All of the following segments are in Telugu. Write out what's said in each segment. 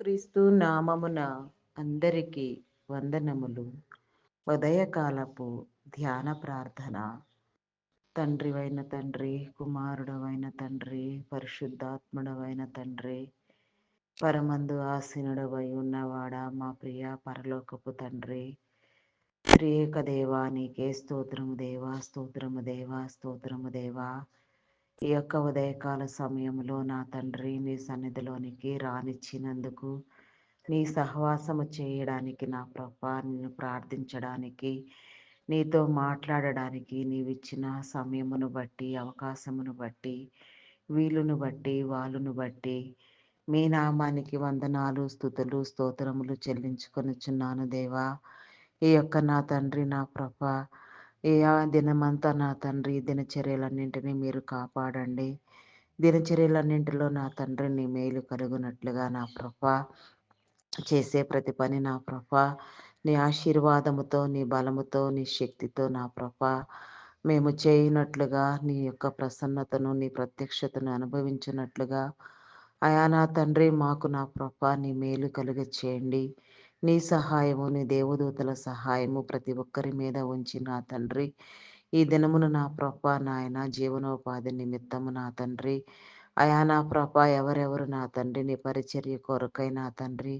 క్రీస్తు నామమున అందరికీ వందనములు. ఉదయకాలపు ధ్యాన ప్రార్థన. తండ్రివైన తండ్రి, కుమారుడవైన తండ్రి, పరిశుద్ధాత్ముడవైన తండ్రి, పరమందు ఆసీనుడవై ఉన్నవాడా, మా ప్రియ పరలోకపు తండ్రి, త్రియేక దేవా, నీకే స్తోత్రము దేవా, స్తోత్రము దేవా, స్తోత్రము దేవా. ఈ యొక్క ఉదయకాల సమయంలో నా తండ్రి నీ సన్నిధిలోనికి రానిచ్చినందుకు, నీ సహవాసము చేయడానికి, నా ప్రభా నిన్ను ప్రార్థించడానికి, నీతో మాట్లాడడానికి నీవిచ్చిన సమయమును బట్టి, అవకాశమును బట్టి, వీలును బట్టి, వాళ్ళును బట్టి మీ నామానికి వందనాలు, స్తుతులు, స్తోత్రములు చెల్లించుకొనుచున్నాను దేవా. ఈ యొక్క నా తండ్రి, నా ప్రభా, ఈ దినమంతా నా తండ్రి దినచర్యలన్నింటినీ మీరు కాపాడండి. దినచర్యలన్నింటిలో నా తండ్రి నీ మేలు కలుగునట్లుగా నా ప్రభా చేసే ప్రతి పని నా ప్రభా నీ ఆశీర్వాదముతో, నీ బలముతో, నీ శక్తితో నా ప్రభా మేము చేయనట్లుగా, నీ యొక్క ప్రసన్నతను, నీ ప్రత్యక్షతను అనుభవించినట్లుగా అయా నా తండ్రి మాకు నా ప్రభా నీ మేలు కలుగ చేయండి. నీ సహాయము, నీ దేవదూతల సహాయము ప్రతి ఒక్కరి మీద ఉంచి నా తండ్రి ఈ దినమును నా ప్రభా నాయన జీవనోపాధి నిమిత్తము నా తండ్రి అయా నా ప్రభా ఎవరెవరు నా తండ్రి నీ పరిచర్య కొరకై నా తండ్రి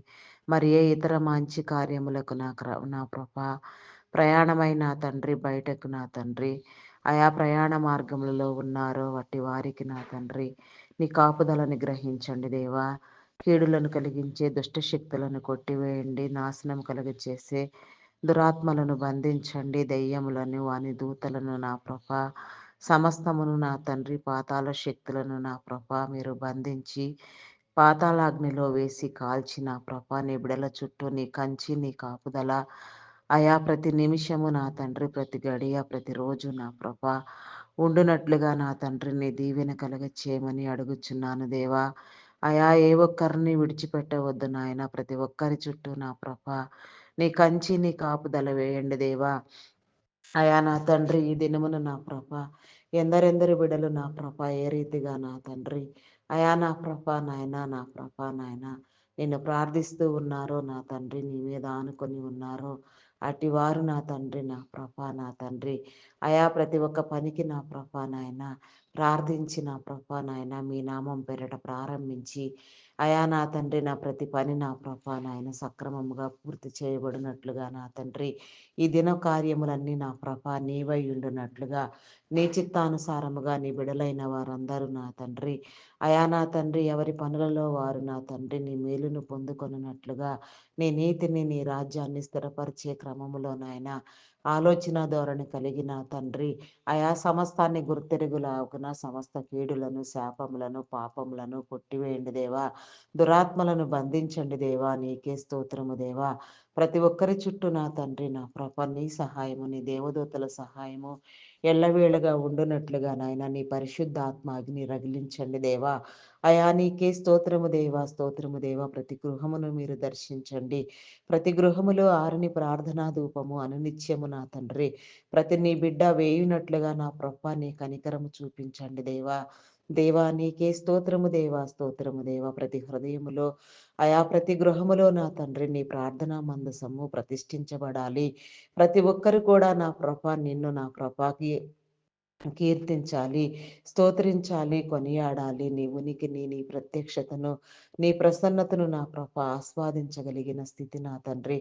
మరి ఏ ఇతర మంచి కార్యములకు నా ప్రభా ప్రయాణమై నా తండ్రి బయటకు నా తండ్రి ఆయా ప్రయాణ మార్గములలో ఉన్నారో వట్టి వారికి నా తండ్రి నీ కాపుదలను గ్రహించండి దేవా. కీడులను కలిగించే దుష్ట శక్తులను కొట్టివేయండి, నాశనం కలుగచేసే దురాత్మలను బంధించండి, దెయ్యములను వాని దూతలను నా ప్రభా సమస్తమును నా తండ్రి పాతాళ శక్తులను నా ప్రభా మీరు బంధించి పాతాళాగ్నిలో వేసి కాల్చి నా ప్రభా నీ బిడల చుట్టూ నీ కంచి, నీ కాపుదల అయా ప్రతి నిమిషము నా తండ్రి, ప్రతి గడియ, ప్రతిరోజు నా ప్రభా ఉండునట్లుగా నా తండ్రి నీ దీవెన కలగ చేయమని అడుగుచున్నాను దేవా. అయా ఏ ఒక్కరిని విడిచిపెట్టవద్దు నాయన, ప్రతి ఒక్కరి చుట్టూ నా ప్రభా నీ కంచి, నీ కాపుదల వేయండి దేవా. అయా నా తండ్రి ఈ దినమున నా ప్రభ ఎందరెందరు బిడలు నా ప్రభ ఏ రీతిగా నా తండ్రి అయా నా ప్రభ నాయన, నా ప్రభ నాయన నిన్ను ప్రార్థిస్తూ ఉన్నారో నా తండ్రి, నీ మీద ఆనుకొని ఉన్నారో అటివారు నా తండ్రి, నా ప్రభ నా తండ్రి అయా ప్రతి ఒక్క పనికి నా ప్రభ నాయన ప్రార్థించి నా ప్రభ నాయన మీ నామం పేరట ప్రారంభించి అయా నా తండ్రి నా ప్రతి పని నా ప్రభ నాయన సక్రమముగా పూర్తి చేయబడినట్లుగా నా తండ్రి ఈ దిన కార్యములన్నీ నా ప్రభా నీవై ఉండునట్లుగా నీ చిత్తానుసారముగా నీ బిడలైన వారందరూ నా తండ్రి అయా నా తండ్రి ఎవరి పనులలో వారు నా తండ్రి నీ మేలును పొందుకొనున్నట్లుగా నీ నీతిని, నీ రాజ్యాన్ని స్థిరపరిచే క్రమములో నాయన ఆలోచన ధోరణి కలిగిన తండ్రి అయా సమస్తాన్ని గుర్తెరుగులాగున సమస్త కీడులను, శాపములను, పాపములను కొట్టివేయండి దేవా. దురాత్మలను బంధించండి దేవా. నీకే స్తోత్రము దేవా. ప్రతి ఒక్కరి చుట్టూ నా తండ్రి నా ప్రభ నీ సహాయము, నీ దేవదూతల సహాయము ఎల్లవేళగా ఉండునట్లుగా నాయన నీ పరిశుద్ధాత్మ అగ్ని రగిలించండి దేవా. అయా నీకే స్తోత్రము దేవా, స్తోత్రము దేవా. ప్రతి గృహమును మీరు దర్శించండి. ప్రతి గృహములో ఆరుని ప్రార్థనా ధూపము అనునిత్యము నా తండ్రి ప్రతి నీ బిడ్డ వేయునట్లుగా నా ప్రభ నీ కనికరము చూపించండి దేవా. దేవా నీకే స్తోత్రము దేవా, స్తోత్రము దేవా. ప్రతి హృదయములో అయా ప్రతి గృహములో నా తండ్రి నీ ప్రార్థనా మందసము ప్రతిష్ఠించబడాలి. ప్రతి ఒక్కరు కూడా నా ప్రభ నిన్ను నా ప్రభాకి కీర్తించాలి, స్తోత్రించాలి, కొనియాడాలి. నీ ఉనికిని, నీ ప్రత్యక్షతను, నీ ప్రసన్నతను నా ప్రభ ఆస్వాదించగలిగిన స్థితి నా తండ్రి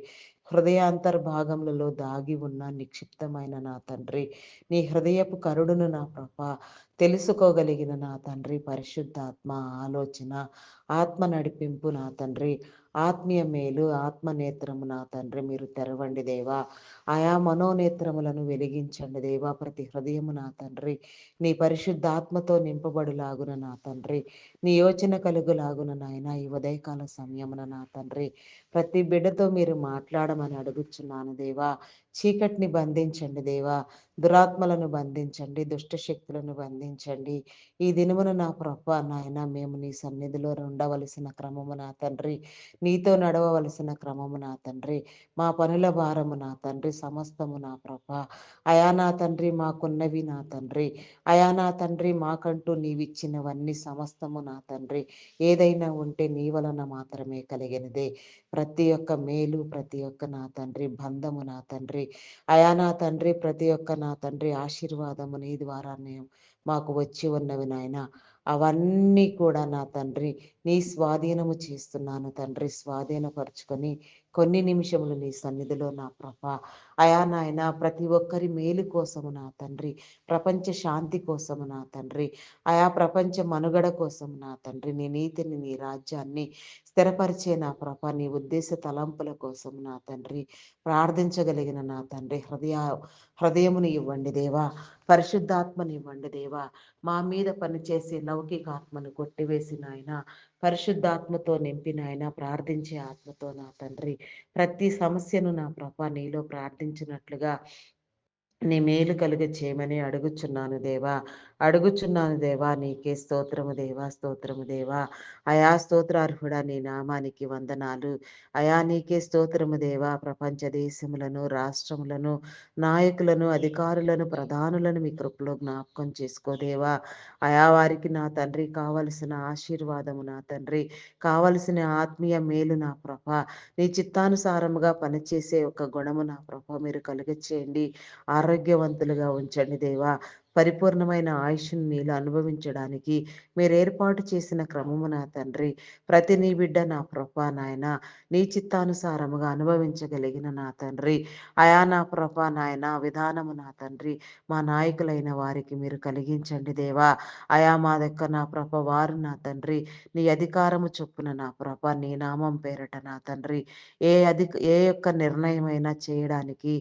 హృదయాంతర్భాగములలో దాగి ఉన్న నిక్షిప్తమైన నా తండ్రి నీ హృదయపు కరుడును నా ప్రభ తెలుసుకోగలిగిన నా తండ్రి పరిశుద్ధాత్మ ఆలోచన, ఆత్మ నడిపింపు నా తండ్రి ఆత్మీయ మేలు, ఆత్మనేత్రము నా తండ్రి మీరు తెరవండి దేవా. ఆయా మనోనేత్రములను వెలిగించండి దేవా. ప్రతి హృదయము నా తండ్రి నీ పరిశుద్ధాత్మతో నింపబడులాగున నా తండ్రి నీ యోచన కలుగులాగున నాయన ఈ ఉదయకాల సమయమున నా తండ్రి ప్రతి బిడ్డతో మీరు మాట్లాడమని అడుగుచున్నాను దేవా. చీకటిని బంధించండి దేవా. దురాత్మలను బంధించండి, దుష్ట శక్తులను బంధించండి. ఈ దినమున నా ప్రభా నాయన మేము నీ సన్నిధిలో ఉండవలసిన క్రమము నా తండ్రి, నీతో నడవవలసిన క్రమము నా తండ్రి, మా పనుల భారము నా తండ్రి, సమస్తము నా ప్రభా. అయా నా తండ్రి మాకున్నవి నా తండ్రి, అయా నా తండ్రి మాకంటూ నీవిచ్చినవన్నీ సమస్తము నా తండ్రి, ఏదైనా ఉంటే నీ వలన మాత్రమే కలిగినదే. ప్రతి ఒక్క మేలు, ప్రతి ఒక్క నా తండ్రి బంధము నా తండ్రి, అయా నా తండ్రి ప్రతి ఒక్క నా తండ్రి ఆశీర్వాదము నీ ద్వారానే మాకు వచ్చి ఉన్నవి నాయన. అవన్నీ కూడా నా తండ్రి నీ స్వాధీనము చేస్తున్నాను తండ్రి. స్వాధీనపరుచుకొని కొన్ని నిమిషములు నీ సన్నిధిలో నా ప్రభా, అయా నాయన ప్రతి ఒక్కరి మేలు కోసము నా తండ్రి, ప్రపంచ శాంతి కోసము నా తండ్రి, ఆయా ప్రపంచ మనుగడ కోసం నా తండ్రి, నీ నీతిని నీ రాజ్యాన్ని స్థిరపరిచే నా ప్రభ, నీ ఉద్దేశ తలంపుల కోసం నా తండ్రి ప్రార్థించగలిగిన నా తండ్రి హృదయముని ఇవ్వండి దేవా. పరిశుద్ధాత్మని ఇవ్వండి దేవా. మా మీద పనిచేసే లౌకికాత్మను కొట్టివేసిన ఆయన పరిశుద్ధాత్మతో నింపిన ఆయన ప్రార్థించే ఆత్మతో నా తండ్రి ప్రతి సమస్యను నా ప్రభ నీలో ప్రార్థించినట్లుగా నీ మేలు కలుగ చేయమని అడుగుచున్నాను దేవా. అడుగుచున్నాను దేవా. నీకే స్తోత్రము దేవా, స్తోత్రము దేవా. అయా స్తోత్రార్హుడా నీ నామానికి వందనాలు. అయా నీకే స్తోత్రము దేవా. ప్రపంచ దేశములను, రాష్ట్రములను, నాయకులను, అధికారులను, ప్రధానులను మీ కృపలో జ్ఞాపకం చేసుకోదేవా. అయా వారికి నా తండ్రి కావలసిన ఆశీర్వాదము నా తండ్రి, కావలసిన ఆత్మీయ మేలు నా ప్రభ, నీ చిత్తానుసారముగా పనిచేసే ఒక గుణము నా ప్రభ మీరు కలుగచేయండి. ఆరోగ్యవంతులుగా ఉంచండి దేవా. పరిపూర్ణమైన ఆయుష్ని నీళ్ళు అనుభవించడానికి మీరు ఏర్పాటు చేసిన క్రమము నా తండ్రి, ప్రతి నీ బిడ్డ నా ప్రభా నాయన నీ చిత్తానుసారముగా అనుభవించగలిగిన నా తండ్రి, అయా నా ప్రభా నాయన విధానము నా తండ్రి మా నాయకులైన వారికి మీరు కలిగించండి దేవా. అయా మా దగ్గర నా ప్రభ వారు నా తండ్రి నీ అధికారము చొప్పున నా ప్రభ నీ నామం పేరట నా తండ్రి ఏ యొక్క నిర్ణయమైనా చేయడానికి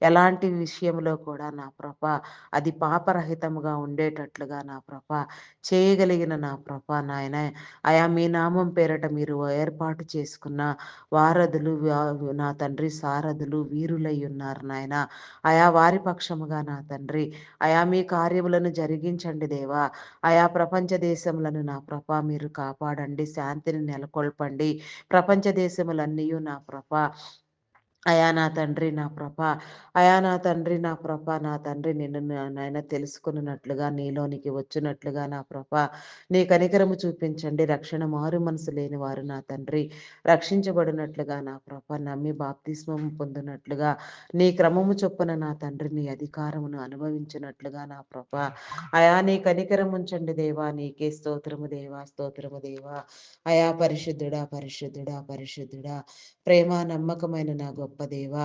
ఎలాంటి విషయంలో కూడా నా ప్రభ అది పాపరహితముగా ఉండేటట్లుగా నా ప్రభ చేయగలిగిన నా ప్రభ నాయన, అయా మీ నామం పేరట మీరు ఏర్పాటు చేసుకున్న వారధులు నా తండ్రి సారథులు వీరులై ఉన్నారు నాయన. అయా వారి పక్షముగా నా తండ్రి అయా మీ కార్యములను జరిగించండి దేవా. అయా ప్రపంచ దేశములను నా ప్రభ మీరు కాపాడండి, శాంతిని నెలకొల్పండి. ప్రపంచ దేశములన్నీ నా ప్రభ అయా నా తండ్రి నా ప్రభ, అయా నా తండ్రి నా ప్రభ, నా తండ్రి నిన్ను నాయన తెలుసుకున్నట్లుగా నీలోనికి వచ్చినట్లుగా నా ప్రభ నీ కనికరము చూపించండి. రక్షణ మారు మనసు లేని వారు నా తండ్రి రక్షించబడినట్లుగా నా ప్రభ నమ్మి బాప్తిస్మము పొందినట్లుగా నీ క్రమము చొప్పున నా తండ్రి నీ అధికారమును అనుభవించినట్లుగా నా ప్రభ అయా నీ కనికరం ఉంచండి దేవా. నీకే స్తోత్రము దేవా, స్తోత్రము దేవా. అయా పరిశుద్ధుడా, పరిశుద్ధుడా, పరిశుద్ధుడా, ప్రేమ నమ్మకమైన నా గొప్ప దేవా.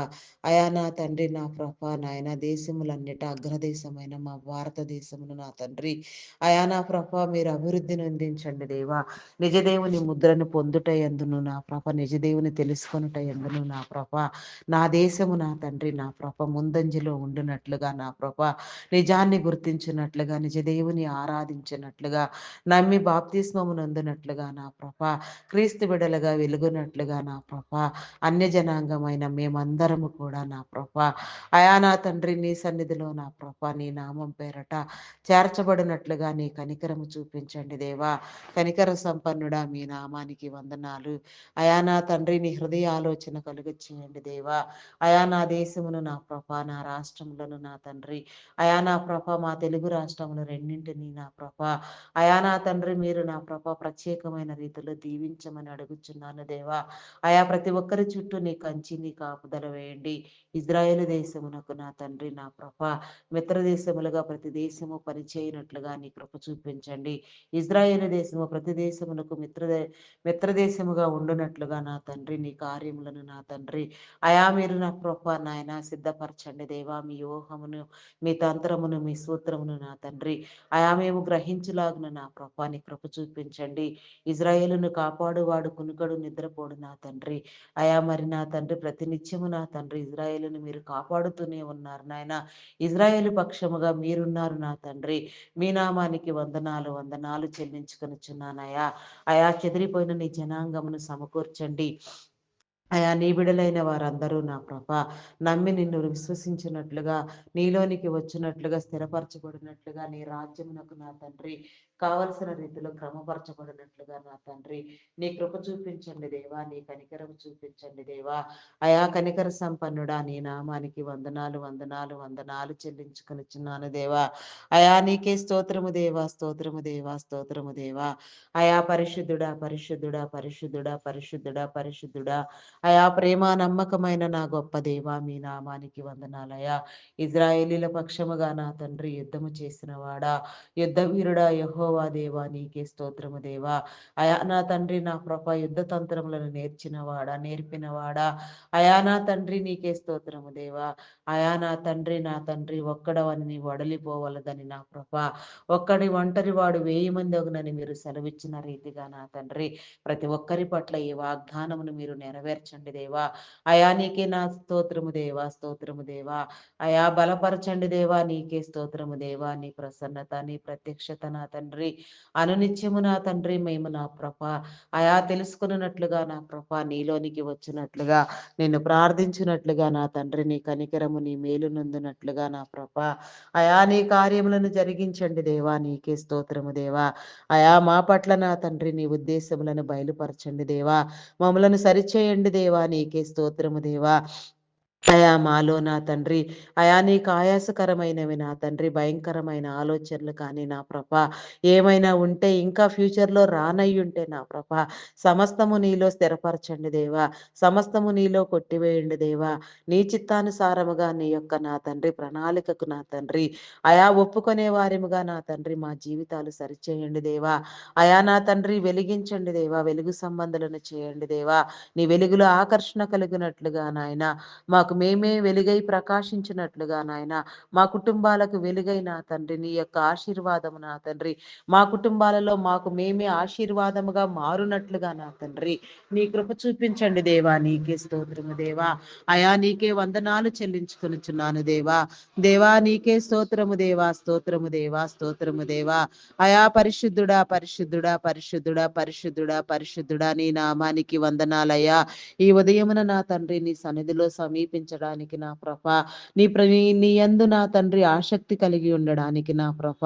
అయా నా తండ్రి నా ప్రభ నాయన దేశములన్నిట అగ్రదేశమైన మా భారతదేశమును నా తండ్రి అయా నా ప్రభ మీరు అభివృద్ధిని అందించండి దేవా. నిజదేవుని ముద్రను పొందుట ఎందును నా ప్రభ, నిజదేవుని తెలుసుకొనుట ఎందును నా ప్రభ, నా దేశము నా తండ్రి నా ప్రభ ముందంజలో ఉండునట్లుగా నా ప్రభ నిజాన్ని గుర్తించినట్లుగా నిజదేవుని ఆరాధించినట్లుగా నమ్మి బాప్తిస్మము నందునట్లుగా నా ప్రభ క్రీస్తు బిడలుగా వెలుగునట్లుగా నా ప్రభ అన్య జనాంగమైన మేమందరము కూడా నా ప్రభ అయా నా తండ్రి నీ సన్నిధిలో నా ప్రభ నీ నామం పేరట చేర్చబడినట్లుగా నీ కనికరము చూపించండి దేవా. కనికర సంపన్నుడా మీ నామానికి వందనాలు. అయా నా తండ్రి నీ హృదయ ఆలోచన కలుగ చేయండి దేవా. అయా నా దేశమును నా ప్రభ నా రాష్ట్రములను నా తండ్రి అయా నా ప్రభ మా తెలుగు రాష్ట్రములు రెండింటినీ నా ప్రభ అయా నా తండ్రి మీరు నా ప్రభ ప్రత్యేకమైన రీతిలో దీవించమని అడుగుచున్నాను దేవా. అయా ప్రతి ఒక్కరి చుట్టూ నీ కంచి నీ కాపుదల వేయండి. ఇజ్రాయేల్ దేశమునకు నా తండ్రి నా ప్రభ మిత్ర దేశములుగా ప్రతి దేశము పనిచేయనట్లుగా నీ కృప చూపించండి. ఇజ్రాయేల్ దేశము ప్రతి దేశమునకు మిత్రదేశముగా ఉండునట్లుగా నా తండ్రి నీ కార్యములను నా తండ్రి అయా మీరు నా ప్రభ నాయన సిద్ధపరచండి దేవా. మీ యోహమును మీ తంత్రమును మీ సూత్రమును నా తండ్రి అయా మేము గ్రహించులాగున నా ప్రభ నీ కృప చూపించండి. ఇజ్రాయేలును కాపాడువాడు కునుకడు నిద్రపోడు నా తండ్రి అయా మరి నా తండ్రి ప్రతినిత్యము నా తండ్రి ఇజ్రాయేలును మీరు కాపాడుతూనే ఉన్నారు నాయన. ఇజ్రాయేలు పక్షముగా మీరున్నారు నా తండ్రి. మీ నామానికి వందనాలు వందనాలు చెల్లించుకొనిచున్నానయా. అయా చెదిరిపోయిన నీ జనాంగమును సమకూర్చండి. అయా నీ బిడలైన వారందరూ నా ప్రభ నమ్మి నిన్ను విశ్వసించినట్లుగా నీలోనికి వచ్చినట్లుగా స్థిరపరచబడినట్లుగా నీ రాజ్యమునకు నా తండ్రి కావలసిన రీతిలో క్రమపరచబడినట్లుగా నా తండ్రి నీ కృప చూపించండి దేవా, నీ కనికరం చూపించండి దేవా. అయా కనికర సంపన్నుడా, నీ నామానికి వందనాలు వందనాలు వందనాలు చెల్లించుకొనిచున్నాను దేవా. అయా నీకే స్తోత్రము దేవా, స్తోత్రము దేవా, స్తోత్రము దేవా. అయా పరిశుద్ధుడా పరిశుద్ధుడా పరిశుద్ధుడా పరిశుద్ధుడా పరిశుద్ధుడా. అయా ప్రేమ నమ్మకమైన నా గొప్ప దేవా, మీ నామానికి వందనాలయా. ఇజ్రాయేలీల పక్షముగా నా తండ్రి యుద్ధము చేసిన వాడా, యుద్ధ వీరుడా యెహోవా దేవా, నీకే స్తోత్రము దేవా. అయా నా తండ్రి నా ప్రభ యుద్ధ తంత్రములను నేర్పినవాడా. అయా నా తండ్రి నీకే స్తోత్రము దేవా. అయా నా తండ్రి ఒక్కడవని నీ వడలిపోవలదని నా ప్రభ ఒంటరి వాడు 1000 మంది ఒగునని మీరు సెలవిచ్చిన రీతిగా నా తండ్రి ప్రతి ఒక్కరి పట్ల ఈ వాగ్దానమును మీరు నెరవేర్చండి దేవా. అయా నీకే నా స్తోత్రము దేవా, స్తోత్రము దేవా. అయా బలపరచండి దేవా, నీకే స్తోత్రము దేవా. నీ ప్రసన్నత నీ ప్రత్యక్షత నా తండ్రి అనునిత్యము నా తండ్రి మేము నా ప్రభ అయా తెలుసుకున్నట్లుగా నా ప్రభ నీలోనికి వచ్చినట్లుగా నిన్ను ప్రార్థించినట్లుగా నా తండ్రి నీ కనికరము నీ మేలు నందునట్లుగా నా ప్రభ అయా నీ కార్యములను జరిగించండి దేవా, నీకే స్తోత్రము దేవా. అయా మా పట్ల నా తండ్రి నీ ఉద్దేశములను బయలుపరచండి దేవా. మమ్మలను సరిచేయండి దేవా, నీకే స్తోత్రము దేవా. అయా మాలో నా తండ్రి అయా నీకు ఆయాసకరమైనవి నా తండ్రి భయంకరమైన ఆలోచనలు కానీ నా ప్రభ ఏమైనా ఉంటే ఇంకా ఫ్యూచర్లో రానయ్యుంటే నా ప్రభ సమస్తము నీలో స్థిరపరచండి దేవా, సమస్తము నీలో కొట్టివేయండి దేవా. నీ చిత్తానుసారముగా నీ యొక్క నా తండ్రి ప్రణాళికకు నా తండ్రి అయా ఒప్పుకునే వారిముగా నా తండ్రి మా జీవితాలు సరిచేయండి దేవా. అయా నా తండ్రి వెలిగించండి దేవా, వెలుగు సంబంధులను చేయండి దేవా. నీ వెలుగులో ఆకర్షణ కలిగినట్లుగా నాయన మాకు మేమే వెలుగై ప్రకాశించినట్లుగా నాయన మా కుటుంబాలకు వెలుగై నా తండ్రి నీ యొక్క ఆశీర్వాదము నా తండ్రి మా కుటుంబాలలో మాకు మేమే ఆశీర్వాదముగా మారునట్లుగా నా తండ్రి నీ కృప చూపించండి దేవా, నీకే స్తోత్రము దేవా. అయా నీకే వందనాలు చెల్లించుకొనుచున్నాను దేవా. దేవా నీకే స్తోత్రము దేవా, స్తోత్రము దేవా, స్తోత్రము దేవా. అయా పరిశుద్ధుడా పరిశుద్ధుడా పరిశుద్ధుడా పరిశుద్ధుడా పరిశుద్ధుడా నీ నామానికి వందనాలయ్యా. ఈ ఉదయమున నా తండ్రి నీ సన్నిధిలో సమీపించడానికి నా ప్రభ నీ యందు నా తండ్రి ఆసక్తి కలిగి ఉండడానికి నా ప్రభ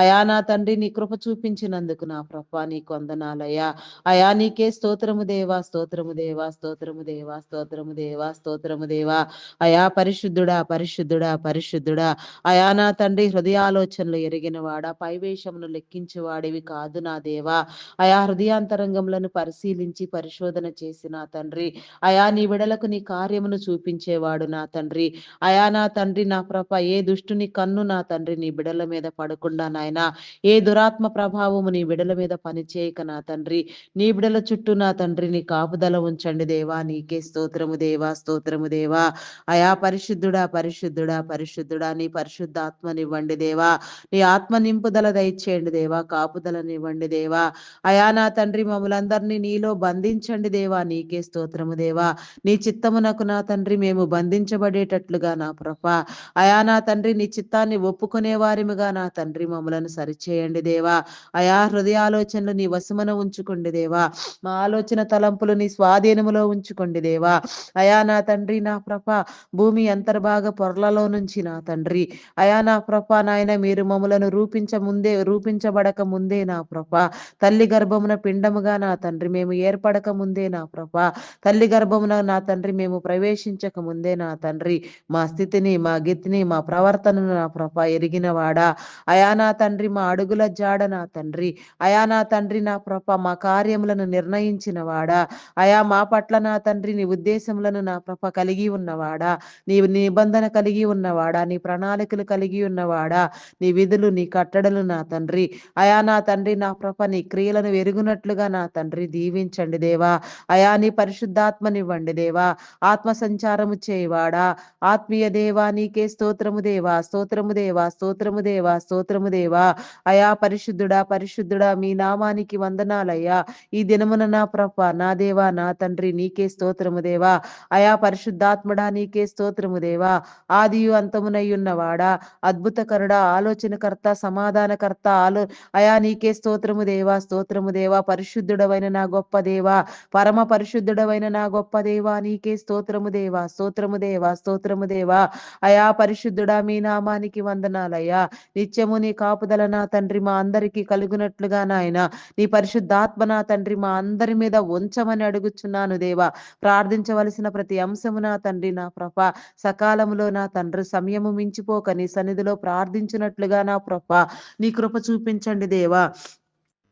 అయా నా తండ్రి నీ కృప చూపించినందుకు నా ప్రభ నీకు వందనాలయ్యా. అయా నీకే స్తోత్రము దేవా, స్తోత్రము దేవా, స్తోత్రము దేవా, స్తోత్రము దేవా, స్తోత్రము దేవా. అయా పరిశుద్ధుడా పరిశుద్ధుడా పరిశుద్ధుడా. అయా నా తండ్రి హృదయాలోచనలు ఎరిగిన వాడా, పైవేషమును లెక్కించేవాడివి కాదు నా దేవా. అయా హృదయాంతరంగములను పరిశీలించి పరిశోధన చేసి నా తండ్రి అయా నీ విడలకు నీ కార్యమును చూపించేవాడు నా తండ్రి. అయా నా తండ్రి నా ప్రభ ఏ దుష్టుని కన్ను నా తండ్రి నీ బిడల మీద పడకుండా నాయన ఏ దురాత్మ ప్రభావము నీ బిడల మీద పనిచేయక నా తండ్రి నీ బిడల చుట్టూ నా తండ్రి నీ కాపుదల ఉంచండి దేవా, నీకే స్తోత్రము దేవా, స్తోత్రము దేవా. అయా పరిశుద్ధుడా పరిశుద్ధుడా పరిశుద్ధుడా నీ పరిశుద్ధాత్మనివ్వండి దేవా. నీ ఆత్మ నింపుదల దయచేయండి దేవా, కాపుదలనివ్వండి దేవా. అయా నా తండ్రి మమ్మలందరినీ నీలో బంధించండి దేవా, నీకే స్తోత్రము దేవా. నీ చిత్తమునకు నా తండ్రి మేము బంధించబడేటట్లుగా నా ప్రభ అయా నా తండ్రి నీ చిత్తాన్ని ఒప్పుకునే వారిముగా నా తండ్రి మమ్మలను సరిచేయండి దేవా. అయా హృదయాలోచనలు నీ వశమున ఉంచుకోండి దేవా. మా ఆలోచన తలంపులు నీ స్వాధీనములో ఉంచుకోండి దేవా. అయా నా తండ్రి నా ప్రభ భూమి అంతర్భాగ పొరలలో నుంచి నా తండ్రి అయా నా ప్రభ నాయన మీరు మమ్మలను రూపించబడక ముందే నా ప్రభ తల్లి గర్భమున పిండముగా నా తండ్రి మేము ఏర్పడక ముందే నా ప్రభ తల్లి గర్భమున నా తండ్రి మేము ప్రవేశించక ముందే నా తండ్రి మా స్థితిని మా గతిని మా ప్రవర్తనను నా ప్రభ ఎరిగిన వాడా. అయా నా తండ్రి మా అడుగుల జాడ నా తండ్రి అయా నా తండ్రి నా ప్రభ మా కార్యములను నిర్ణయించిన వాడా. అయా మా పట్ల నా తండ్రి నీ ఉద్దేశములను నా ప్రభ కలిగి ఉన్నవాడా, నీ నిబంధన కలిగి ఉన్నవాడా, నీ ప్రణాళికలు కలిగి ఉన్నవాడా, నీ విధులు నీ కట్టడలు నా తండ్రి అయా నా తండ్రి నా ప్రభ నీ క్రియలను ఎరుగునట్లుగా నా తండ్రి దీవించండి దేవా. అయా నీ పరిశుద్ధాత్మనివ్వండి దేవా. ఆత్మ సంచారము సంచారము చేయవాడా, ఆత్మీయ దేవా నీకే స్తోత్రము దేవా, స్తోత్రము దేవా, స్తోత్రము దేవా, స్తోత్రము దేవా. అయా పరిశుద్ధుడా, పరిశుద్ధుడా మీ నామానికి వందనాలయ్యా. ఈ దినమున నా ప్రభ నా దేవా నా తండ్రి నీకే స్తోత్రము దేవా. అయా పరిశుద్ధాత్మడా నీకే స్తోత్రము దేవా. ఆదియు అంతమునై ఉన్నవాడా, అద్భుతకరుడా, ఆలోచనకర్త, సమాధానకర్త, అయా నీకే స్తోత్రము దేవా, స్తోత్రము దేవా. పరిశుద్ధుడవైన నా గొప్ప దేవా, పరమ పరిశుద్ధుడవైన నా గొప్ప దేవా నీకే స్తోత్రము దేవా, స్తోత్రము దేవా, స్తోత్రము దేవా. అయా పరిశుద్ధుడా మీ నామానికి వందనాలయ్యా. నిత్యము నీ కాపుదల నా తండ్రి మా అందరికీ కలుగునట్లుగా నాయన నీ పరిశుద్ధాత్మ నా తండ్రి మా అందరి మీద ఉంచమని అడుగుచున్నాను దేవా. ప్రార్థించవలసిన ప్రతి అంశము నా తండ్రి నా ప్రభ సకాలములో నా తండ్రి సమయము మించిపోక నీ సన్నిధిలో ప్రార్థించినట్లుగా నా ప్రభ నీ కృప చూపించండి దేవా.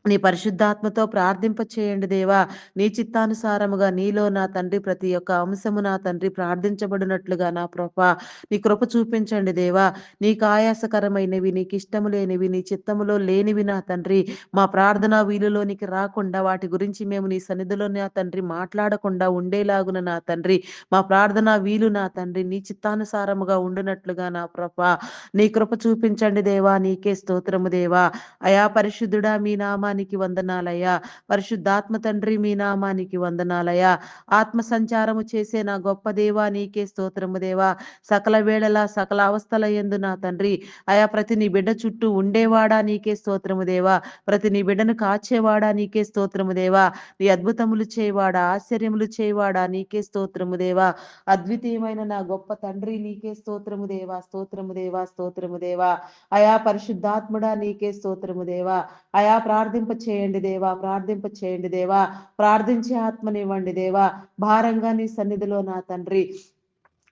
నీ పరిశుద్ధాత్మతో ప్రార్థింప చేయండి దేవా. నీ చిత్తానుసారముగా నీలో నా తండ్రి ప్రతి ఒక్క అంశము నా తండ్రి ప్రార్థించబడినట్లుగా నా ప్రభా నీ కృప చూపించండి దేవా. నీకు ఆయాసకరమైనవి, నీకు ఇష్టము లేనివి, నీ చిత్తములో లేనివి నా తండ్రి మా ప్రార్థన వీలులోనికి రాకుండా వాటి గురించి మేము నీ సన్నిధిలో నా తండ్రి మాట్లాడకుండా ఉండేలాగున నా తండ్రి మా ప్రార్థన వీలు నా తండ్రి నీ చిత్తానుసారముగా ఉండునట్లుగా నా ప్రభా నీ కృప చూపించండి దేవా. నీకే స్తోత్రము దేవా. అయా పరిశుద్ధుడా మీ నామానికి వందనాలయ్యా. పరిశుద్ధాత్మ తండ్రి మీ నామానికి వందనాలయ్యా. ఆత్మ సంచారము చేసే నా గొప్ప దేవా నీకే స్తోత్రము దేవా. సకల వేళలా సకల అవస్థల యందు నా తండ్రి అయా ప్రతి నీ బిడ్డ చుట్టూ ఉండేవాడా నీకే స్తోత్రము దేవా. ప్రతి నీ బిడ్డను కాచేవాడా నీకే స్తోత్రము దేవా. నీ అద్భుతములు చేయవాడా, ఆశ్చర్యములు చేయవాడా నీకే స్తోత్రము దేవా. అద్వితీయమైన నా గొప్ప తండ్రి నీకే స్తోత్రము దేవా, స్తోత్రము దేవా, స్తోత్రము దేవా. అయా పరిశుద్ధాత్ముడా నీకే స్తోత్రము దేవా. అయా ప్రార్థింప చేయండి దేవా, ప్రార్థింప చేయండి దేవా. ప్రార్థించే ఆత్మనివ్వండి దేవా. భారంగా నీ సన్నిధిలో నా తండ్రి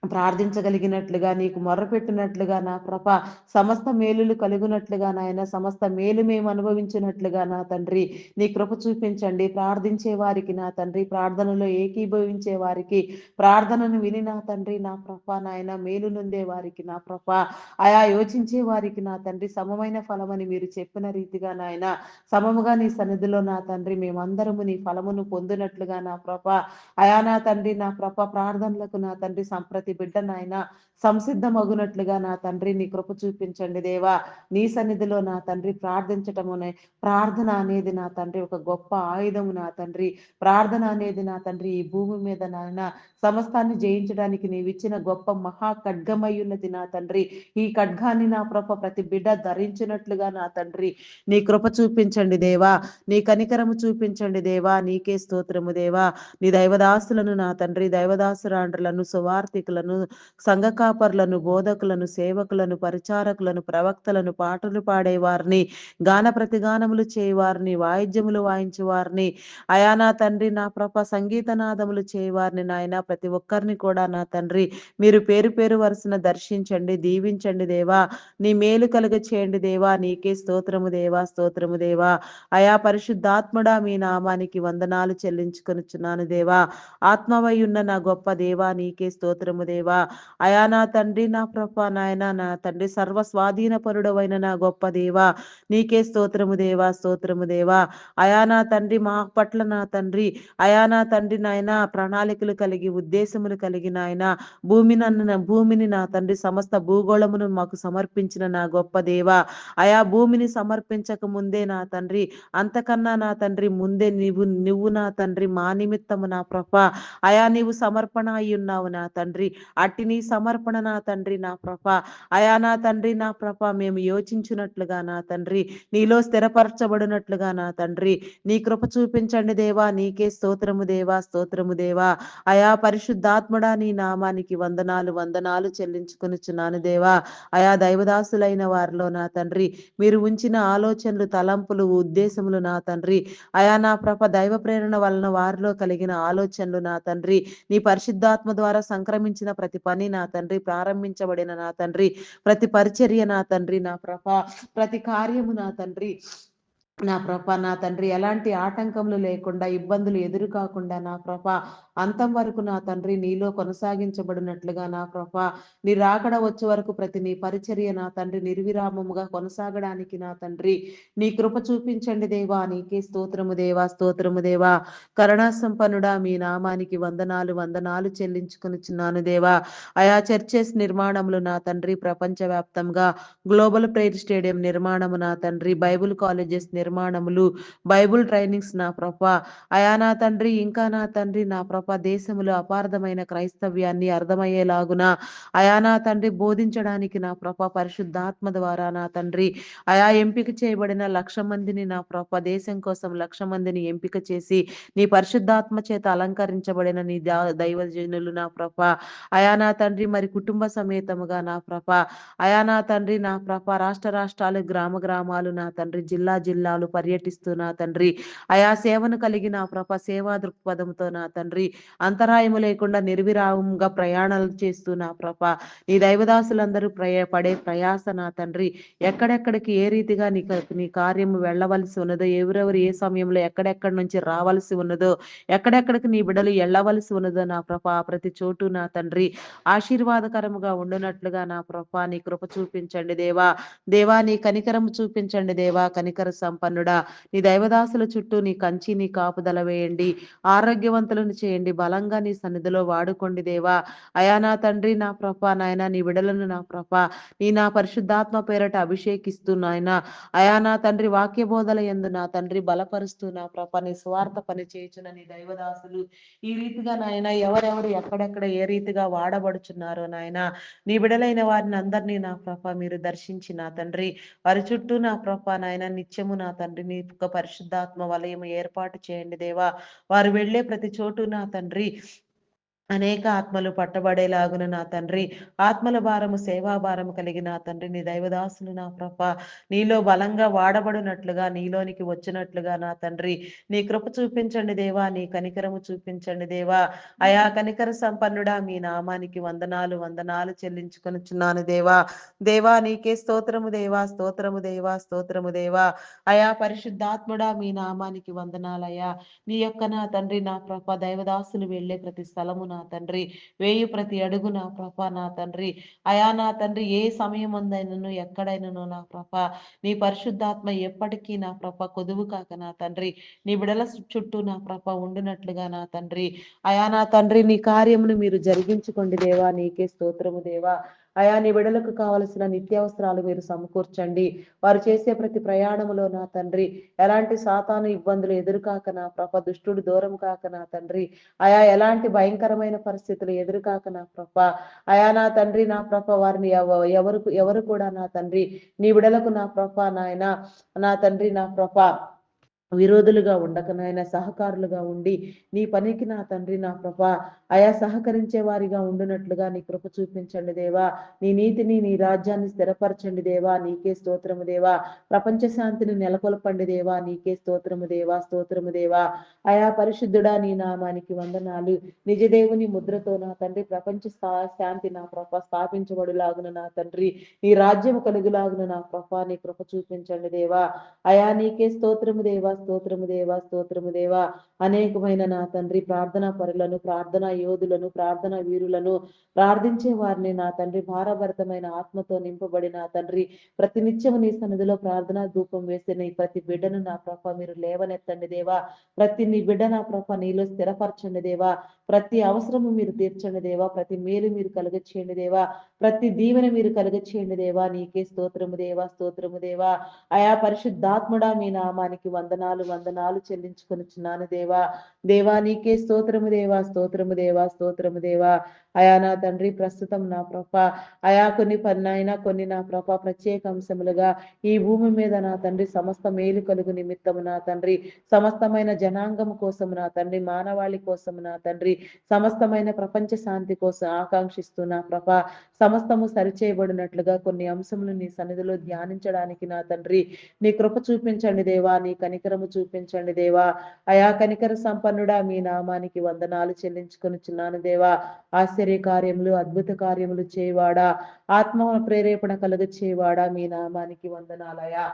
ప్రార్థించగలిగినట్లుగా నీకు మొర్రపెట్టినట్లుగా నా ప్రభ సమస్త మేలులు కలుగునట్లుగా నాయన సమస్త మేలు మేము అనుభవించినట్లుగా నా తండ్రి నీ కృప చూపించండి. ప్రార్థించే వారికి నా తండ్రి ప్రార్థనలో ఏకీభవించే వారికి ప్రార్థనను విని నా తండ్రి నా ప్రభ నాయన మేలు నొందే వారికి నా ప్రభ ఆయా యోచించే వారికి నా తండ్రి సమమైన ఫలమని మీరు చెప్పిన రీతిగా నాయన సమముగా నీ సన్నిధిలో నా తండ్రి మేమందరము నీ ఫలమును పొందినట్లుగా నా ప్రభ అయా నా తండ్రి నా ప్రభ ప్రార్థనలకు నా తండ్రి సంప్రతి బిడ్డ నాయన సంసిద్ధమగునట్లుగా నా తండ్రి నీ కృప చూపించండి దేవా. నీ సన్నిధిలో నా తండ్రి ప్రార్థించటమునే ప్రార్థన అనేది నా తండ్రి ఒక గొప్ప ఆయుధము నా తండ్రి. ప్రార్థన అనేది నా తండ్రి ఈ భూమి మీద నాయన సమస్తాన్ని జయించడానికి నీవిచ్చిన గొప్ప మహా ఖడ్గమై ఉన్నది నా తండ్రి. ఈ ఖడ్గాన్ని నా ప్రభ ప్రతి బిడ్డ ధరించినట్లుగా నా తండ్రి నీ కృప చూపించండి దేవా. నీ కనికరము చూపించండి దేవా. నీకే స్తోత్రము దేవా. నీ దైవదాసులను నా తండ్రి దైవదాసురాండ్రులను సువార్థికులను సంఘ కాపర్లను బోధకులను సేవకులను పరిచారకులను ప్రవక్తలను పాటలు పాడేవారిని గాన ప్రతిగానములు చేయవారిని వాయిద్యములు వాయించేవారిని అయా నా తండ్రి నా ప్రభ సంగీతనాదములు చేయవారిని నాయన ప్రతి ఒక్కరిని కూడా నా తండ్రి మీరు పేరు పేరు వరుసన దర్శించండి, దీవించండి దేవా. నీ మేలు కలుగ చేయండి దేవా. నీకే స్తోత్రము దేవా, స్తోత్రము దేవా. అయా పరిశుద్ధాత్మడా మీ నామానికి వందనాలు చెల్లించుకొనుచున్నాను దేవా. ఆత్మవై ఉన్న నా గొప్ప దేవా నీకే స్తోత్రము దేవా. అయా నా తండ్రి నా ప్రభ నాయన నా తండ్రి సర్వ స్వాధీన పరుడవైన నా గొప్ప దేవా నీకే స్తోత్రము దేవా, స్తోత్రము దేవా. అయా నా తండ్రి మా పట్ల నా తండ్రి అయా నా తండ్రి నాయన ప్రణాళికలు కలిగి ఉద్దేశములు కలిగి నాయన భూమిని నా తండ్రి సమస్త భూగోళమును మాకు సమర్పించిన నా గొప్ప దేవా. అయా భూమిని సమర్పించక ముందే నా తండ్రి అంతకన్నా నా తండ్రి ముందే నువ్వు నా తండ్రి మా నిమిత్తము నా ప్రభ అయా నీవు సమర్పణ అయి ఉన్నావు నా తండ్రి. అట్టి నీ సమర్పణ నా తండ్రి నా ప్రభ అయా నా తండ్రి నా ప్రభ మేము యోచించినట్లుగా నా తండ్రి నీలో స్థిరపరచబడినట్లుగా నా తండ్రి నీ కృప చూపించండి దేవా. నీకే స్తోత్రము దేవా, స్తోత్రము దేవా. అయా పరిశుద్ధాత్మడా నీ నామానికి వందనాలు వందనాలు చెల్లించుకొనుచున్నాను దేవా. అయా దైవదాసులైన వారిలో నా తండ్రి మీరు ఉంచిన ఆలోచనలు తలంపులు ఉద్దేశములు నా తండ్రి అయా నా ప్రభ దైవ ప్రేరణ వలన వారిలో కలిగిన ఆలోచనలు నా తండ్రి నీ పరిశుద్ధాత్మ ద్వారా సంక్రమించిన ప్రతి పని నా తండ్రి ప్రారంభించబడిన నా తండ్రి ప్రతి పరిచర్య నా తండ్రి నా ప్రభ ప్రతి కార్యము నా తండ్రి నా ప్రభ నా తండ్రి ఎలాంటి ఆటంకములు లేకుండా ఇబ్బందులు ఎదురు కాకుండా నా ప్రభ అంతం వరకు నా తండ్రి నీలో కొనసాగించబడినట్లుగా నా ప్రభ నీ రాకడ వచ్చే వరకు ప్రతి నీ పరిచర్య నా తండ్రి నిర్విరామముగా కొనసాగడానికి నా తండ్రి నీ కృప చూపించండి దేవా. నీకే స్తోత్రము దేవా, స్తోత్రము దేవా. కరుణా సంపన్నుడా మీ నామానికి వందనాలు వందనాలు చెల్లించుకొనిచున్నాను దేవా. ఆయా చర్చెస్ నిర్మాణములు నా తండ్రి ప్రపంచవ్యాప్తంగా గ్లోబల్ ప్రేయర్ స్టేడియం నిర్మాణము నా తండ్రి, బైబుల్ కాలేజెస్ నిర్మాణములు, బైబుల్ ట్రైనింగ్స్ నా ప్రభ అయా నా తండ్రి, ఇంకా నా తండ్రి నా ప్రభ దేశములో అపార్థమైన క్రైస్తవ్యాన్ని అర్థమయ్యేలాగున అయా నా తండ్రి బోధించడానికి నా ప్రభ పరిశుద్ధాత్మ ద్వారా నా తండ్రి అయా ఎంపిక చేయబడిన 1,00,000 మందిని నా ప్రభ దేశం కోసం 1,00,000 మందిని ఎంపిక చేసి నీ పరిశుద్ధాత్మ చేత అలంకరించబడిన నీ దైవజనులు నా ప్రభ అయా నా తండ్రి మరి కుటుంబ సమేతముగా నా ప్రభ అయా నా తండ్రి నా ప్రభ రాష్ట్ర రాష్ట్రాలు, గ్రామ గ్రామాలు నా తండ్రి, జిల్లా జిల్లాలు పర్యటిస్తూ నా తండ్రి అయా సేవను కలిగి నా ప్రభ సేవా దృక్పథంతో నా తండ్రి అంతరాయము లేకుండా నిర్విరామంగా ప్రయాణాలు చేస్తూ నా ప్రభ నీ దైవదాసులందరూ పడే ప్రయాస నా తండ్రి ఎక్కడెక్కడికి ఏ రీతిగా నీ కార్యము వెళ్ళవలసి ఉన్నదో, ఎవరెవరు ఏ సమయంలో ఎక్కడెక్కడి నుంచి రావాల్సి ఉన్నదో, ఎక్కడెక్కడికి నీ బిడ్డలు వెళ్ళవలసి ఉన్నదో నా ప్రభ ప్రతి చోటు నా తండ్రి ఆశీర్వాదకరముగా ఉండునట్లుగా నా ప్రభ నీ కృప చూపించండి దేవా. దేవా నీ కనికరము చూపించండి దేవా. కనికర సంపన్నుడా నీ దైవదాసుల చుట్టూ నీ కంచి నీ కాపుదల వేయండి. ఆరోగ్యవంతులను చేయండి. బలంగా నీ సన్నిధిలో వాడుకోండి దేవా. అయా నా తండ్రి నా ప్రభ నాయన నీ బిడలను నా ప్రభ నీ నా పరిశుద్ధాత్మ పేరట అభిషేకిస్తూ నాయన అయా నా తండ్రి వాక్య బోధల యందు నా తండ్రి బలపరుస్తూ నా ప్రభ నీ స్వార్థ పని చేయుచున్న నీ దైవదాసులు ఈ రీతిగా నాయన ఎవరెవరు ఎక్కడెక్కడ ఏ రీతిగా వాడబడుచున్నారో నాయన నీ బిడలైన వారిని అందరినీ నా ప్రభ మీరు దర్శించి నా తండ్రి వారి చుట్టూ నా ప్రభ నాయన నిత్యము నా తండ్రి నీ యొక్క పరిశుద్ధాత్మ వలయం ఏర్పాటు చేయండి దేవా. వారు వెళ్ళే ప్రతి చోటు నా తండ్రి అనేక ఆత్మలు పట్టబడేలాగున నా తండ్రి ఆత్మల భారము, సేవా భారము కలిగి నా తండ్రి నీ దైవదాసులు నా ప్రభ నీలో బలంగా వాడబడినట్లుగా నీలోనికి వచ్చినట్లుగా నా తండ్రి నీ కృప చూపించండి దేవా. నీ కనికరము చూపించండి దేవా. అయా కనికర సంపన్నుడా మీ నామానికి వందనాలు వందనాలు చెల్లించుకొనుచున్నాను దేవా. దేవా నీకే స్తోత్రము దేవా, స్తోత్రము దేవా, స్తోత్రము దేవా. అయా పరిశుద్ధాత్ముడా మీ నామానికి వందనాలయ్యా. నీ యొక్క నా తండ్రి నా ప్రభ దైవదాసులు వెళ్ళే ప్రతి స్థలము నా తండ్రి వేయు ప్రతి అడుగు నా ప్రభ నా తండ్రి అయా నా తండ్రి ఏ సమయం ఉందైనను ఎక్కడైనను నా ప్రభ నీ పరిశుద్ధాత్మ ఎప్పటికీ నా ప్రభ కొదువు కాక నా తండ్రి నీ బిడల చుట్టూ నా ప్రభ ఉండినట్లుగా నా తండ్రి అయా నా తండ్రి నీ కార్యమును మీరు జరిగించుకోండి దేవా. నీకే స్తోత్రము దేవా. అయా నీ బిడలకు కావలసిన నిత్యావసరాలు మీరు సమకూర్చండి. వారు చేసే ప్రతి ప్రయాణములో నా తండ్రి ఎలాంటి సాతాను ఇబ్బందులు ఎదురుకాక నా ప్రభ దుష్టుడు దూరం కాక నా తండ్రి అయా ఎలాంటి భయంకరమైన పరిస్థితులు ఎదురుకాక నా ప్రభ అయా నా తండ్రి నా ప్రభ వారిని ఎవరు కూడా నా తండ్రి నీ బిడలకు నా ప్రభ నాయన నా తండ్రి నా ప్రభ విరోధులుగా ఉండక నాయన సహకారులుగా ఉండి నీ పనికి నా తండ్రి నా ప్రభ అయా సహకరించే వారిగా ఉండునట్లుగా నీ కృప చూపించండి దేవా. నీ నీతిని నీ రాజ్యాన్ని స్థిరపరచండి దేవా. నీకే స్తోత్రము దేవా. ప్రపంచ శాంతిని నెలకొల్పండి దేవా. నీకే స్తోత్రము దేవా, స్తోత్రము దేవా. అయా పరిశుద్ధుడా నీ నామానికి వందనాలు. నిజదేవుని ముద్రతో నా తండ్రి ప్రపంచ శాంతి నా ప్రభ స్థాపించబడులాగున నా తండ్రి నీ రాజ్యము కలుగులాగున నా ప్రభ నీ కృప చూపించండి దేవా. అయా నీకే స్తోత్రము దేవా, స్తోత్రము దేవా, స్తోత్రము దేవా. అనేకమైన నా తండ్రి ప్రార్థనా పరులను, ప్రార్థనా యోధులను, ప్రార్థనా వీరులను ప్రార్థించే వారిని నా తండ్రి భారభరితమైన ఆత్మతో నింపబడి నా తండ్రి ప్రతినిత్యము నీ సన్నిధిలో ప్రార్థనా ధూపం వేసే నీ ప్రతి బిడ్డను నా ప్రభ మీరు లేవనెత్తండి దేవా. ప్రతి నీ బిడ్డ నా ప్రభ నీలో స్థిరపరచండి దేవా. ప్రతి అవసరము మీరు తీర్చండి దేవా. ప్రతి మేలు మీరు కలుగచేయండి దేవా. ప్రతి దీవెన మీరు కలుగచేయండి దేవా. నీకే స్తోత్రము దేవా, స్తోత్రము దేవా. అయా పరిశుద్ధాత్ముడా మీ నామానికి వందనాలు వందనాలు చెల్లించుకొనుచున్నాను దేవా. దేవా నీకే స్తోత్రము దేవా, స్తోత్రము దేవా, స్తోత్రము దేవా. అయా నా తండ్రి ప్రస్తుతం నా ప్రభ అయా కొన్ని పన్నైనా కొన్ని నా ప్రభ ప్రత్యేక అంశములుగా ఈ భూమి మీద నా తండ్రి సమస్త మేలు కలుగు నిమిత్తము నా తండ్రి సమస్తమైన జనాంగము కోసము నా తండ్రి మానవాళి కోసము నా తండ్రి సమస్తమైన ప్రపంచ శాంతి కోసం ఆకాంక్షిస్తూ నా ప్రభ సమస్తము సరిచేయబడినట్లుగా కొన్ని అంశములు నీ సన్నిధిలో ధ్యానించడానికి నా తండ్రి నీ కృప చూపించండి దేవా. నీ కనికరము చూపించండి దేవా. అయా కనికర సంపన్నుడా మీ నామానికి వందనాలు చెల్లించుకొనుచున్నాను దేవా. ఆశ్చర్య కార్యములు, అద్భుత కార్యములు చేయవాడా, ఆత్మ ప్రేరేపణ కలుగ చేయవాడా మీ నామానికి వందనాలయా.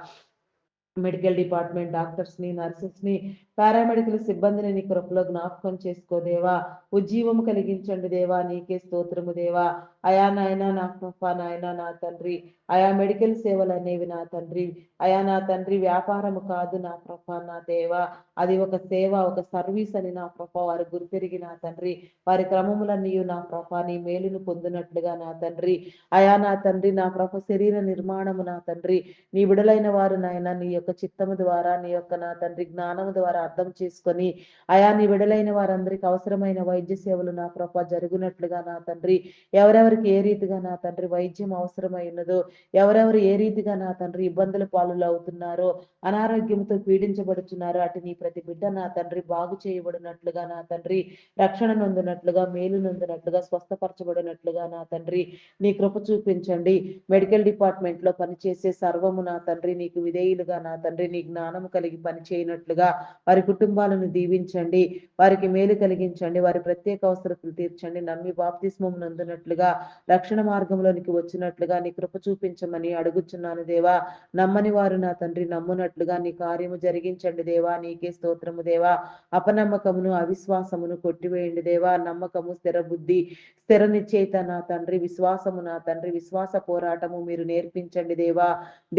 మెడికల్ డిపార్ట్మెంట్ డాక్టర్స్ని, నర్సెస్ని, పారామెడికల్ సిబ్బందిని నీ కృపలో జ్ఞాపకం చేసుకో దేవా. ఉజ్జీవము కలిగించండి దేవా, నీకే స్తోత్రము దేవా. అయా నాయన నా ప్రభా, నాయన నా తండ్రి, ఆయా మెడికల్ సేవలు అనేవి నా తండ్రి, అయా నా తండ్రి వ్యాపారము కాదు నా ప్రభా, నా దేవా. అది ఒక సేవ, ఒక సర్వీస్ అని నా ప్రభా వారు గుర్తెరిగి నా తండ్రి, వారి క్రమములన్నీ నా ప్రభా నీ మేలును పొందినట్లుగా నా తండ్రి, అయా నా తండ్రి నా ప్రభ శరీర నిర్మాణము నా తండ్రి, నీ విడులైన వారు నాయన నీ యొక్క చిత్తము ద్వారా, నీ యొక్క నా తండ్రి జ్ఞానము ద్వారా అర్థం చేసుకొని, అయా నీ విడులైన వారందరికి అవసరమైన వైద్య సేవలు నా ప్రభ జరుగునట్లుగా నా తండ్రి, ఎవరెవరికి ఏ రీతిగా నా తండ్రి వైద్యం అవసరమై ఉన్నదో, ఎవరెవరు ఏ రీతిగా నా తండ్రి ఇబ్బందుల పాలు అవుతున్నారో, అనారోగ్యంతో పీడించబడుతున్నారో, అటు నీ ప్రతి బిడ్డ నా తండ్రి బాగు చేయబడినట్లుగా నా తండ్రి, రక్షణ నొందినట్లుగా, మేలు నొందినట్లుగా, స్వస్థపరచబడినట్లుగా నా తండ్రి నీ కృప చూపించండి. మెడికల్ డిపార్ట్మెంట్ లో పనిచేసే సర్వము నా తండ్రి నీకు విధేయులుగా నా తండ్రి నీ జ్ఞానము కలిగి పనిచేయనట్లుగా వారి కుటుంబాలను దీవించండి, వారికి మేలు కలిగించండి, వారి ప్రత్యేక అవసరతలు తీర్చండి, నమ్మి బాప్తిస్మం నందునట్లుగా, రక్షణ మార్గంలోనికి వచ్చినట్లుగా నీ కృప చూపించమని అడుగుచున్నాను దేవా. నమ్మని వారు నా తండ్రి నమ్మునట్లుగా నీ కార్యము జరిగించండి దేవా, నీకే స్తోత్రము దేవా. అపనమ్మకమును అవిశ్వాసమును కొట్టివేయండి దేవా. నమ్మకము, స్థిర బుద్ధి, స్థిర నిశ్చయిత నా తండ్రి, విశ్వాసము నా తండ్రి, విశ్వాస పోరాటము మీరు నేర్పించండి దేవా.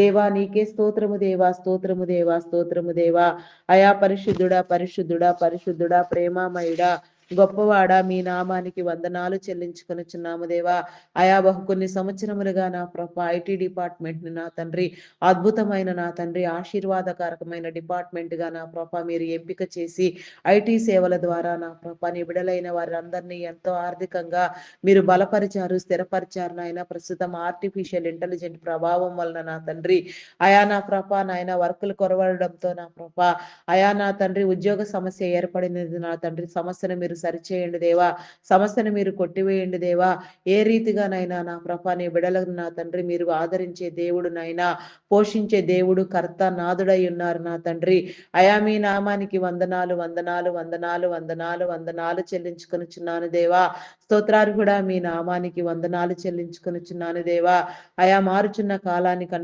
దేవా నీకే స్తోత్రము దేవా, స్తోత్రము దేవా, స్తోత్రము దేవా. అయా పరిశుద్ధుడా, పరిశుద్ధుడా, పరిశుద్ధుడా, ప్రేమామయుడా, గొప్పవాడా, మీ నామానికి వందనాలు చెల్లించుకొనుచున్నాము దేవా. ఆయా కొన్ని సంవత్సరములుగా నా ప్రభ ఐటీ డిపార్ట్మెంట్ ని నా తండ్రి అద్భుతమైన నా తండ్రి ఆశీర్వాదకరకమైన డిపార్ట్మెంట్ గా నా ప్రభ మీరు ఎంపిక చేసి ఐటీ సేవల ద్వారా నా ప్రభ నీ బిడలైన వారందరినీ ఎంతో ఆర్థికంగా మీరు బలపరిచారు, స్థిరపరిచారు నాయన. ప్రస్తుతం ఆర్టిఫిషియల్ ఇంటెలిజెంట్ ప్రభావం వలన నా తండ్రి అయా నా ప్రభ నాయన వర్కులు కొరవడంతో నా ప్రభ అయా నా తండ్రి ఉద్యోగ సమస్య ఏర్పడినది నా తండ్రి, సమస్యను మీరు సరిచేయండి దేవా, సమస్యను మీరు కొట్టివేయండి దేవా. ఏ రీతిగానైనా నా ప్రభ నీ బిడలకు నా తండ్రి మీరు ఆదరించే దేవుడు నాయనా, పోషించే దేవుడు, కర్త, నాదుడై ఉన్నారు నా తండ్రి. అయా మీ నామానికి వందనాలు, వందనాలు, వందనాలు, వందనాలు, వందనాలు చెల్లించుకొనుచున్నాను దేవా. స్తోత్రాలు కూడా మీ నామానికి వందనాలు చెల్లించుకొనుచున్నాను దేవా. అయా మారుచున్న కాలానికి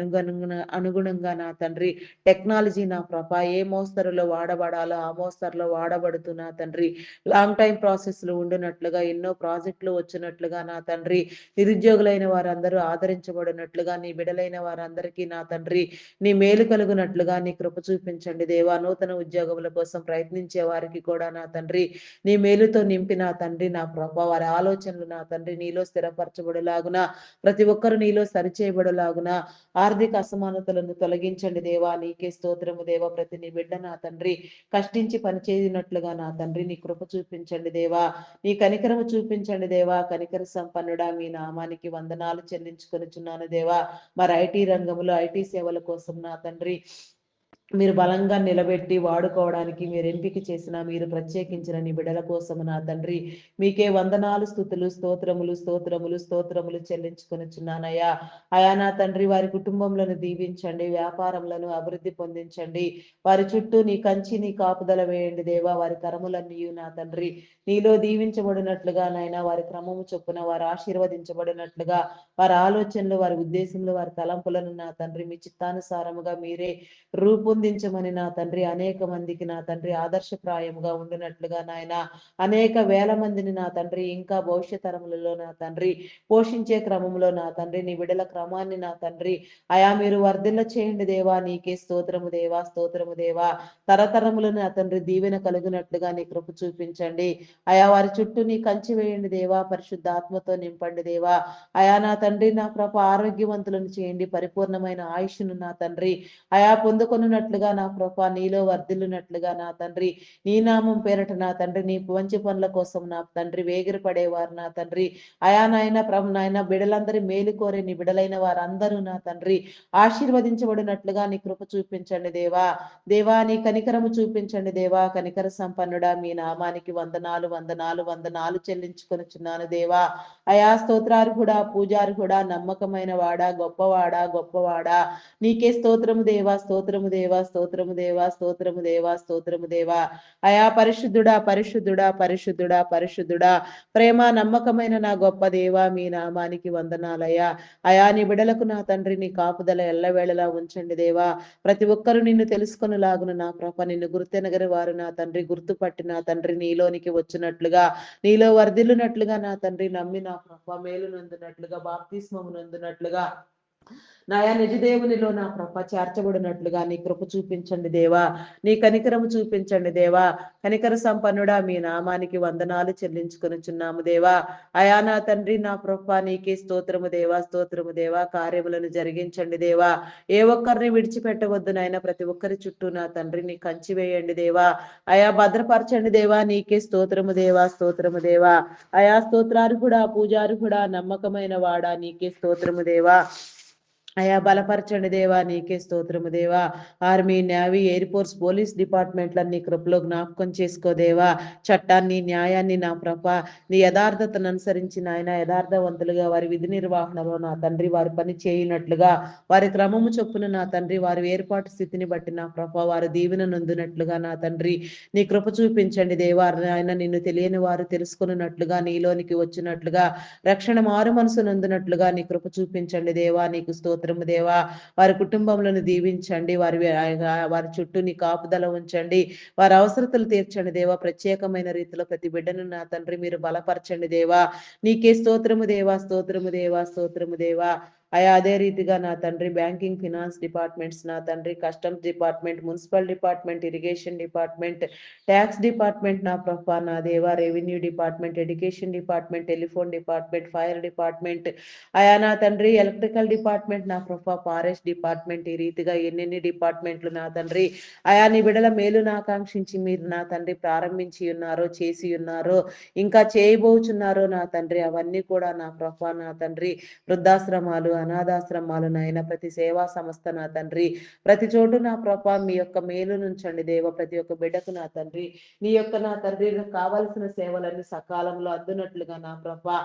అనుగుణంగా నా తండ్రి టెక్నాలజీ నా ప్రభ ఏ మోస్తరులో వాడబడాలో ఆ మోస్తరులో వాడబడుతూ నా తండ్రి లాంగ్ టైం ప్రాసెస్లు ఉండినట్లుగా, ఎన్నో ప్రాజెక్టులు వచ్చినట్లుగా నా తండ్రి, నిరుద్యోగులైన వారందరూ ఆదరించబడినట్లుగా, నీ బిడలైన వారందరికీ నా తండ్రి నీ మేలు కలుగునట్లుగా నీ కృప చూపించండి దేవా. నూతన ఉద్యోగముల కోసం ప్రయత్నించే వారికి కూడా నా తండ్రి నీ మేలుతో నింపి నా తండ్రి నా ప్రభ వారి ఆలోచనలు నా తండ్రి నీలో స్థిరపరచబడులాగున, ప్రతి ఒక్కరు నీలో సరిచేయబడులాగున, ఆర్థిక అసమానతలను తొలగించండి దేవా, నీకే స్తోత్రము దేవా. ప్రతి నీ బిడ్డ నా తండ్రి కష్టించి పనిచేయనట్లుగా నా తండ్రి నీ కృప చూపించండి దేవా, నీ కనికరము చూపించండి దేవా. కనికర సంపన్నుడా మీ నామానికి వందనాలు చెల్లించుకొనుచున్నాను దేవా. మరి ఐటీ రంగంలో ఐటీ సేవల కోసం నా తండ్రి మీరు బలంగా నిలబెట్టి వాడుకోవడానికి మీరు ఎంపిక చేసిన, మీరు ప్రత్యేకించిన నీ బిడల కోసం నా తండ్రి మీకే వందనాలు, స్తుతులు, స్తోత్రములు, స్తోత్రములు, స్తోత్రములు చెల్లించుకొనుచున్నానయ్యా. అయా నా తండ్రి వారి కుటుంబంలో దీవించండి, వ్యాపారంలో అభివృద్ధి పొందించండి, వారి చుట్టూ నీ కంచి నీ కాపుదల వేయండి దేవా. వారి కరములన్నీ నా తండ్రి నీలో దీవించబడినట్లుగా నాయన, వారి క్రమము చొప్పున వారు ఆశీర్వదించబడినట్లుగా, వారి ఆలోచనలు, వారి ఉద్దేశంలో, వారి తలంపులను నా తండ్రి మీ చిత్తానుసారముగా మీరే రూపొందించమని నా తండ్రి అనేక మందికి నా తండ్రి ఆదర్శప్రాయంగా ఉండినట్లుగా నాయన, అనేక వేల మందిని నా తండ్రి ఇంకా భవిష్య తరములలో నా తండ్రి పోషించే క్రమంలో నా తండ్రి నీ బిడల క్రమాన్ని నా తండ్రి అయా మీరు వర్ధిల్ల చేయండి దేవా. నీకే స్తోత్రము దేవా, స్తోత్రము దేవా. తరతరములు నా తండ్రి దీవెన కలుగునట్లుగా నీ కృప చూపించండి. అయా వారి చుట్టూ నీ కంచి వేయండి దేవా, పరిశుద్ధ ఆత్మతో నింపండి దేవా. అయా నా తండ్రి నా ప్రభ ఆరోగ్యవంతులను చేయండి, పరిపూర్ణమైన ఆయుష్ను నా తండ్రి అయా పొందుకొనున్నట్లుగా నా ప్రభ నీలో వర్ధిల్లునట్లుగా నా తండ్రి నీ నామం పేరట నా తండ్రి నీ మంచి పనుల కోసం నా తండ్రి వేగిరి పడేవారు నా తండ్రి అయా నాయన ప్రభు నాయన బిడలందరి మేలు కోరే నీ బిడలైన వారందరూ నా తండ్రి ఆశీర్వదించబడినట్లుగా నీ కృప చూపించండి దేవా. దేవా నీ కనికరము చూపించండి దేవా. కనికర సంపన్నుడా మీ నామానికి వందనాలు, వందనాలు, వందనాలు చెల్లించుకొనుచున్నాను దేవా. అయా స్తోత్రాలు కూడా, పూజారు కూడా, నమ్మకమైన వాడా, గొప్పవాడా, గొప్పవాడా, నీకే స్తోత్రము దేవా, స్తోత్రము దేవా, దేవా స్తోత్రము దేవా స్తోత్రము దేవా స్తోత్రము దేవా. అయా పరిశుద్ధుడా పరిశుద్ధుడా పరిశుద్ధుడా పరిశుద్ధుడా, ప్రేమ నమ్మకమైన నా గొప్ప దేవా మీ నామానికి వందనాలయ్యా. అయా నీ బిడలకు నా తండ్రి నీ కాపుదల ఎల్లవేళలా ఉంచండి దేవా. ప్రతి ఒక్కరు నిన్ను తెలుసుకొనులాగున నా ప్రభ, నిన్ను గుర్తెనగరి వారు నా తండ్రి గుర్తుపట్టి నా తండ్రి నీలోనికి వచ్చినట్లుగా, నీలో వర్ధిల్లునట్లుగా నా తండ్రి నమ్మి నా ప్రభ మేలు నందునట్లుగా, బాప్తిస్మము నందునట్లుగా, నాయా నిజ దేవునిలో నా ప్రభ చేర్చబడినట్లుగా నీ కృప చూపించండి దేవా. నీ కనికరము చూపించండి దేవా. కనికర సంపన్నుడా మీ నామానికి వందనాలు చెల్లించుకొనుచున్నాము దేవా. అయా నా తండ్రి నా ప్రభ నీకే స్తోత్రము దేవా స్తోత్రము దేవా. కార్యములను జరిగించండి దేవా. ఏ ఒక్కరిని విడిచిపెట్టవద్దు నాయన. ప్రతి ఒక్కరి చుట్టూ నా తండ్రిని కంచి వేయండి దేవా. అయా భద్రపరచండి దేవా. నీకే స్తోత్రము దేవా స్తోత్రము దేవా. అయా స్తోత్రార్హుడా పూజార్హుడా నమ్మకమైన వాడా నీకే స్తోత్రము దేవా. అయా బలపరచండి దేవా. నీకే స్తోత్రము దేవా. Army, navy, air force, police డిపార్ట్మెంట్లన్నీ కృపలో జ్ఞాపకం చేసుకోదేవా. చట్టాన్ని న్యాయాన్ని నా ప్రభ నీ యథార్థతను అనుసరించి నాయన యథార్థవంతులుగా వారి విధి నిర్వహణలో నా తండ్రి వారి పని చేయనట్లుగా, వారి క్రమము చొప్పున నా తండ్రి వారి ఏర్పాటు స్థితిని బట్టి నా ప్రభ వారి దీవెన నొందినట్లుగా నా తండ్రి నీ కృప చూపించండి దేవా. ఆయన నిన్ను తెలియని వారు తెలుసుకున్నట్లుగా, నీలోనికి వచ్చినట్లుగా, రక్షణ మారు మనసు నందునట్లుగా నీ కృప చూపించండి దేవా. నీకు స్తోత్రము దేవా. వారి కుటుంబములను దీవించండి. వారి చుట్టూ నీ కాపుదల ఉంచండి. వారి అవసరతలు తీర్చండి దేవా. ప్రత్యేకమైన రీతిలో ప్రతి బిడ్డను నా తండ్రి మీరు బలపరచండి దేవా. నీకే స్తోత్రము దేవా స్తోత్రము దేవా స్తోత్రము దేవా. అయా అదే రీతిగా నా తండ్రి బ్యాంకింగ్, ఫినాన్స్ డిపార్ట్మెంట్స్ నా తండ్రి, customs department, municipal department, irrigation department, tax department నా ప్రభా నా దేవా, revenue department, education department, telephone department, fire department, అయా నా తండ్రి ఎలక్ట్రికల్ డిపార్ట్మెంట్ నా ప్రభా, ఫారెస్ట్ డిపార్ట్మెంట్, ఈ రీతిగా ఎన్నెన్ని డిపార్ట్మెంట్లు నా తండ్రి అయా నీ బిడల మేలును ఆకాంక్షించి మీరు నా తండ్రి ప్రారంభించి ఉన్నారో, చేసి ఉన్నారో, ఇంకా చేయబోచున్నారో నా తండ్రి అవన్నీ కూడా నా ప్రభా నా తండ్రి వృద్ధాశ్రమాలు, అనాథాశ్రమాలు నాయన ప్రతి సేవా సంస్థ నా తండ్రి ప్రతి చోటు నా ప్రభా మీ యొక్క మేలు నుంచండి దేవ. ప్రతి ఒక్క బిడ్డకు నా తండ్రి నీ యొక్క నా తండ్రి కావలసిన సేవలన్నీ సకాలంలో అందునట్లుగా నా ప్రభా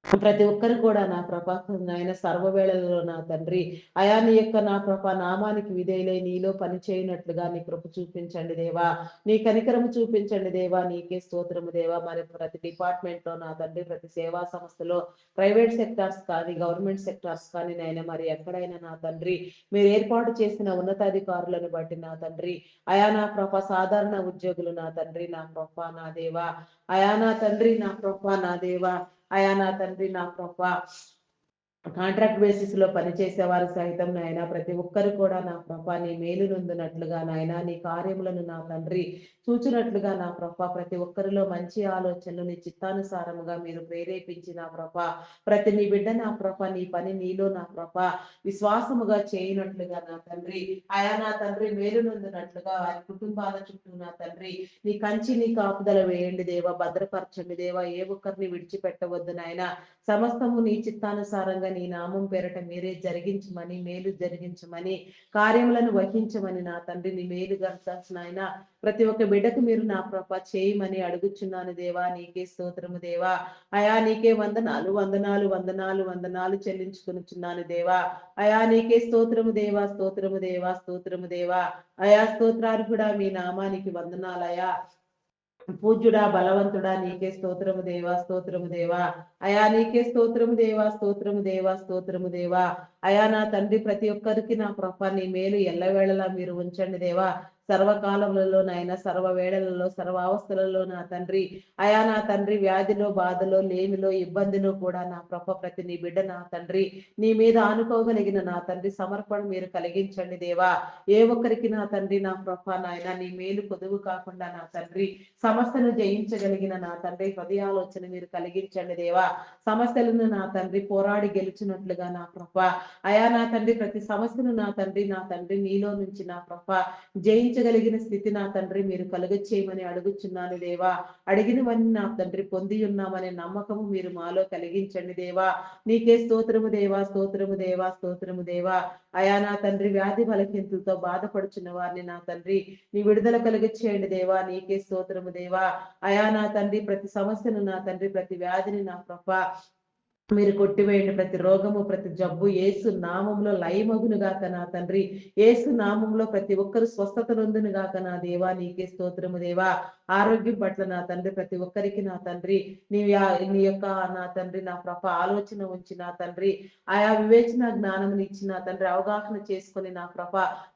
ప్రతి ఒక్కరు కూడా నా ప్రభా నాయన సర్వవేళలలో నా తండ్రి అయా నీ యొక్క నా ప్రభా నామానికి విధేయులై నీలో పని చేయనట్లుగా నీ కృప చూపించండి దేవా. నీ కనికరము చూపించండి దేవా. నీకే స్తోత్రము దేవా. మరి ప్రతి డిపార్ట్మెంట్ లో నా తండ్రి ప్రతి సేవా సంస్థలో, ప్రైవేట్ సెక్టార్స్ కానీ గవర్నమెంట్ సెక్టార్స్ కానీ నాయన మరి ఎక్కడైనా నా తండ్రి మీరు ఏర్పాటు చేసిన ఉన్నతాధికారులను బట్టి నా తండ్రి అయా నా ప్రభా సాధారణ ఉద్యోగులు నా తండ్రి నా ప్రభా నా దేవా, అయా నా తండ్రి నా ప్రభా నా దేవా, అయా నా తండ్రి నా ప్రభా కాంట్రాక్ట్ బేసిస్ లో పనిచేసే వారు సైతం నాయన ప్రతి ఒక్కరు కూడా నా ప్రభా నీ మేలు నొందినట్లుగా నాయన నీ కార్యములను నా తండ్రి చూచినట్లుగా నా ప్రభా ప్రతి ఒక్కరిలో మంచి ఆలోచనలు నీ చిత్తానుసారముగా మీరు ప్రేరేపించి నా ప్రభా ప్రతి నీ బిడ్డ నా ప్రభా నీ పని నీలో నా ప్రభా విశ్వాసముగా చేయనట్లుగా నా తండ్రి అయా నా తండ్రి మేలు నొందినట్లుగా వారి కుటుంబాల చుట్టూ నా తండ్రి నీ కంచి నీ కాపుదల వేయండి దేవా. భద్రపరచండి దేవా. ఏ ఒక్కరిని విడిచిపెట్టవద్దు నాయన. సమస్తము నీ చిత్తానుసారంగా నీ నామం పేరట మీరే జరిగించమని, మేలు జరిగించమని, కార్యములను వహించమని నా తండ్రి నీ మేలు గర్చాల్సిన ఆయన ప్రతి ఒక్క బిడ్డకు మీరు నా ప్రభ చేయమని అడుగుచున్నాను దేవా. నీకే స్తోత్రము దేవా. అయా నీకే వందనాలు వందనాలు వందనాలు వందనాలు చెల్లించుకొనుచున్నాను దేవా. అయా నీకే స్తోత్రము దేవా స్తోత్రము దేవా స్తోత్రము దేవా. అయా స్తోత్రార్హుడా మీ నామానికి వందనాలయా. పూజ్యుడా బలవంతుడా నీకే స్తోత్రము దేవా స్తోత్రము దేవా. అయా నీకే స్తోత్రము దేవా స్తోత్రము దేవా స్తోత్రము దేవా. అయా నా తండ్రి ప్రతి ఒక్కరికి నా ప్రభ నీ మేలు ఎల్లవేళలా మీరు ఉంచండి దేవా. సర్వకాలములలో నాయన సర్వ వేళలలో సర్వ అవస్థలలో నా తండ్రి అయా నా తండ్రి వ్యాధిలో బాధలో లేమిలో ఇబ్బందిలో కూడా నా ప్రభ ప్రతి నీ బిడ్డ నా తండ్రి నీ మీద ఆనుకోగలిగిన నా తండ్రి సమర్పణ మీరు కలిగించండి దేవా. ఏ ఒక్కరికి నా తండ్రి నా ప్రభ నాయన నీ మేలు కొదువు కాకుండా నా తండ్రి సమస్యను జయించగలిగిన నా తండ్రి హృదయాలోచన మీరు కలిగించండి దేవా. సమస్యలను నా తండ్రి పోరాడి గెలిచినట్లుగా నా ప్రభ అయా నా తండ్రి ప్రతి సమస్యను నా తండ్రి నీలో నుంచి నా ప్రభ జయించగలిగిన స్థితి నా తండ్రి మీరు కలుగచేయమని అడుగుచున్నాను దేవా. అడిగినవన్నీ నా తండ్రి పొంది ఉన్నామనే నమ్మకము మీరు మాలో కలిగించండి దేవా. నీకే స్తోత్రము దేవా స్తోత్రము దేవా స్తోత్రము దేవా. అయా నా తండ్రి వ్యాధి బలహీనతలతో బాధపడుచున్న వారిని నా తండ్రి నీ విడుదల కలిగచేయండి దేవా. నీకే స్తోత్రము దేవా. అయా నా తండ్రి ప్రతి సమస్యను నా తండ్రి ప్రతి వ్యాధిని నా ప్రభ మీరు కొట్టివేయండి. ప్రతి రోగము, ప్రతి జబ్బు యేసు నామంలో లయమగును గాక నా తండ్రి. యేసు నామంలో ప్రతి ఒక్కరు స్వస్థత నొందును గాక నా దేవా. నీకే స్తోత్రము దేవా. ఆరోగ్యం పట్ల నా తండ్రి ప్రతి ఒక్కరికి నా తండ్రి నీ యొక్క నా తండ్రి నా ఆలోచన ఉంచి నా తండ్రి ఆయా వివేచన జ్ఞానముని ఇచ్చి నా తండ్రి అవగాహన చేసుకొని నా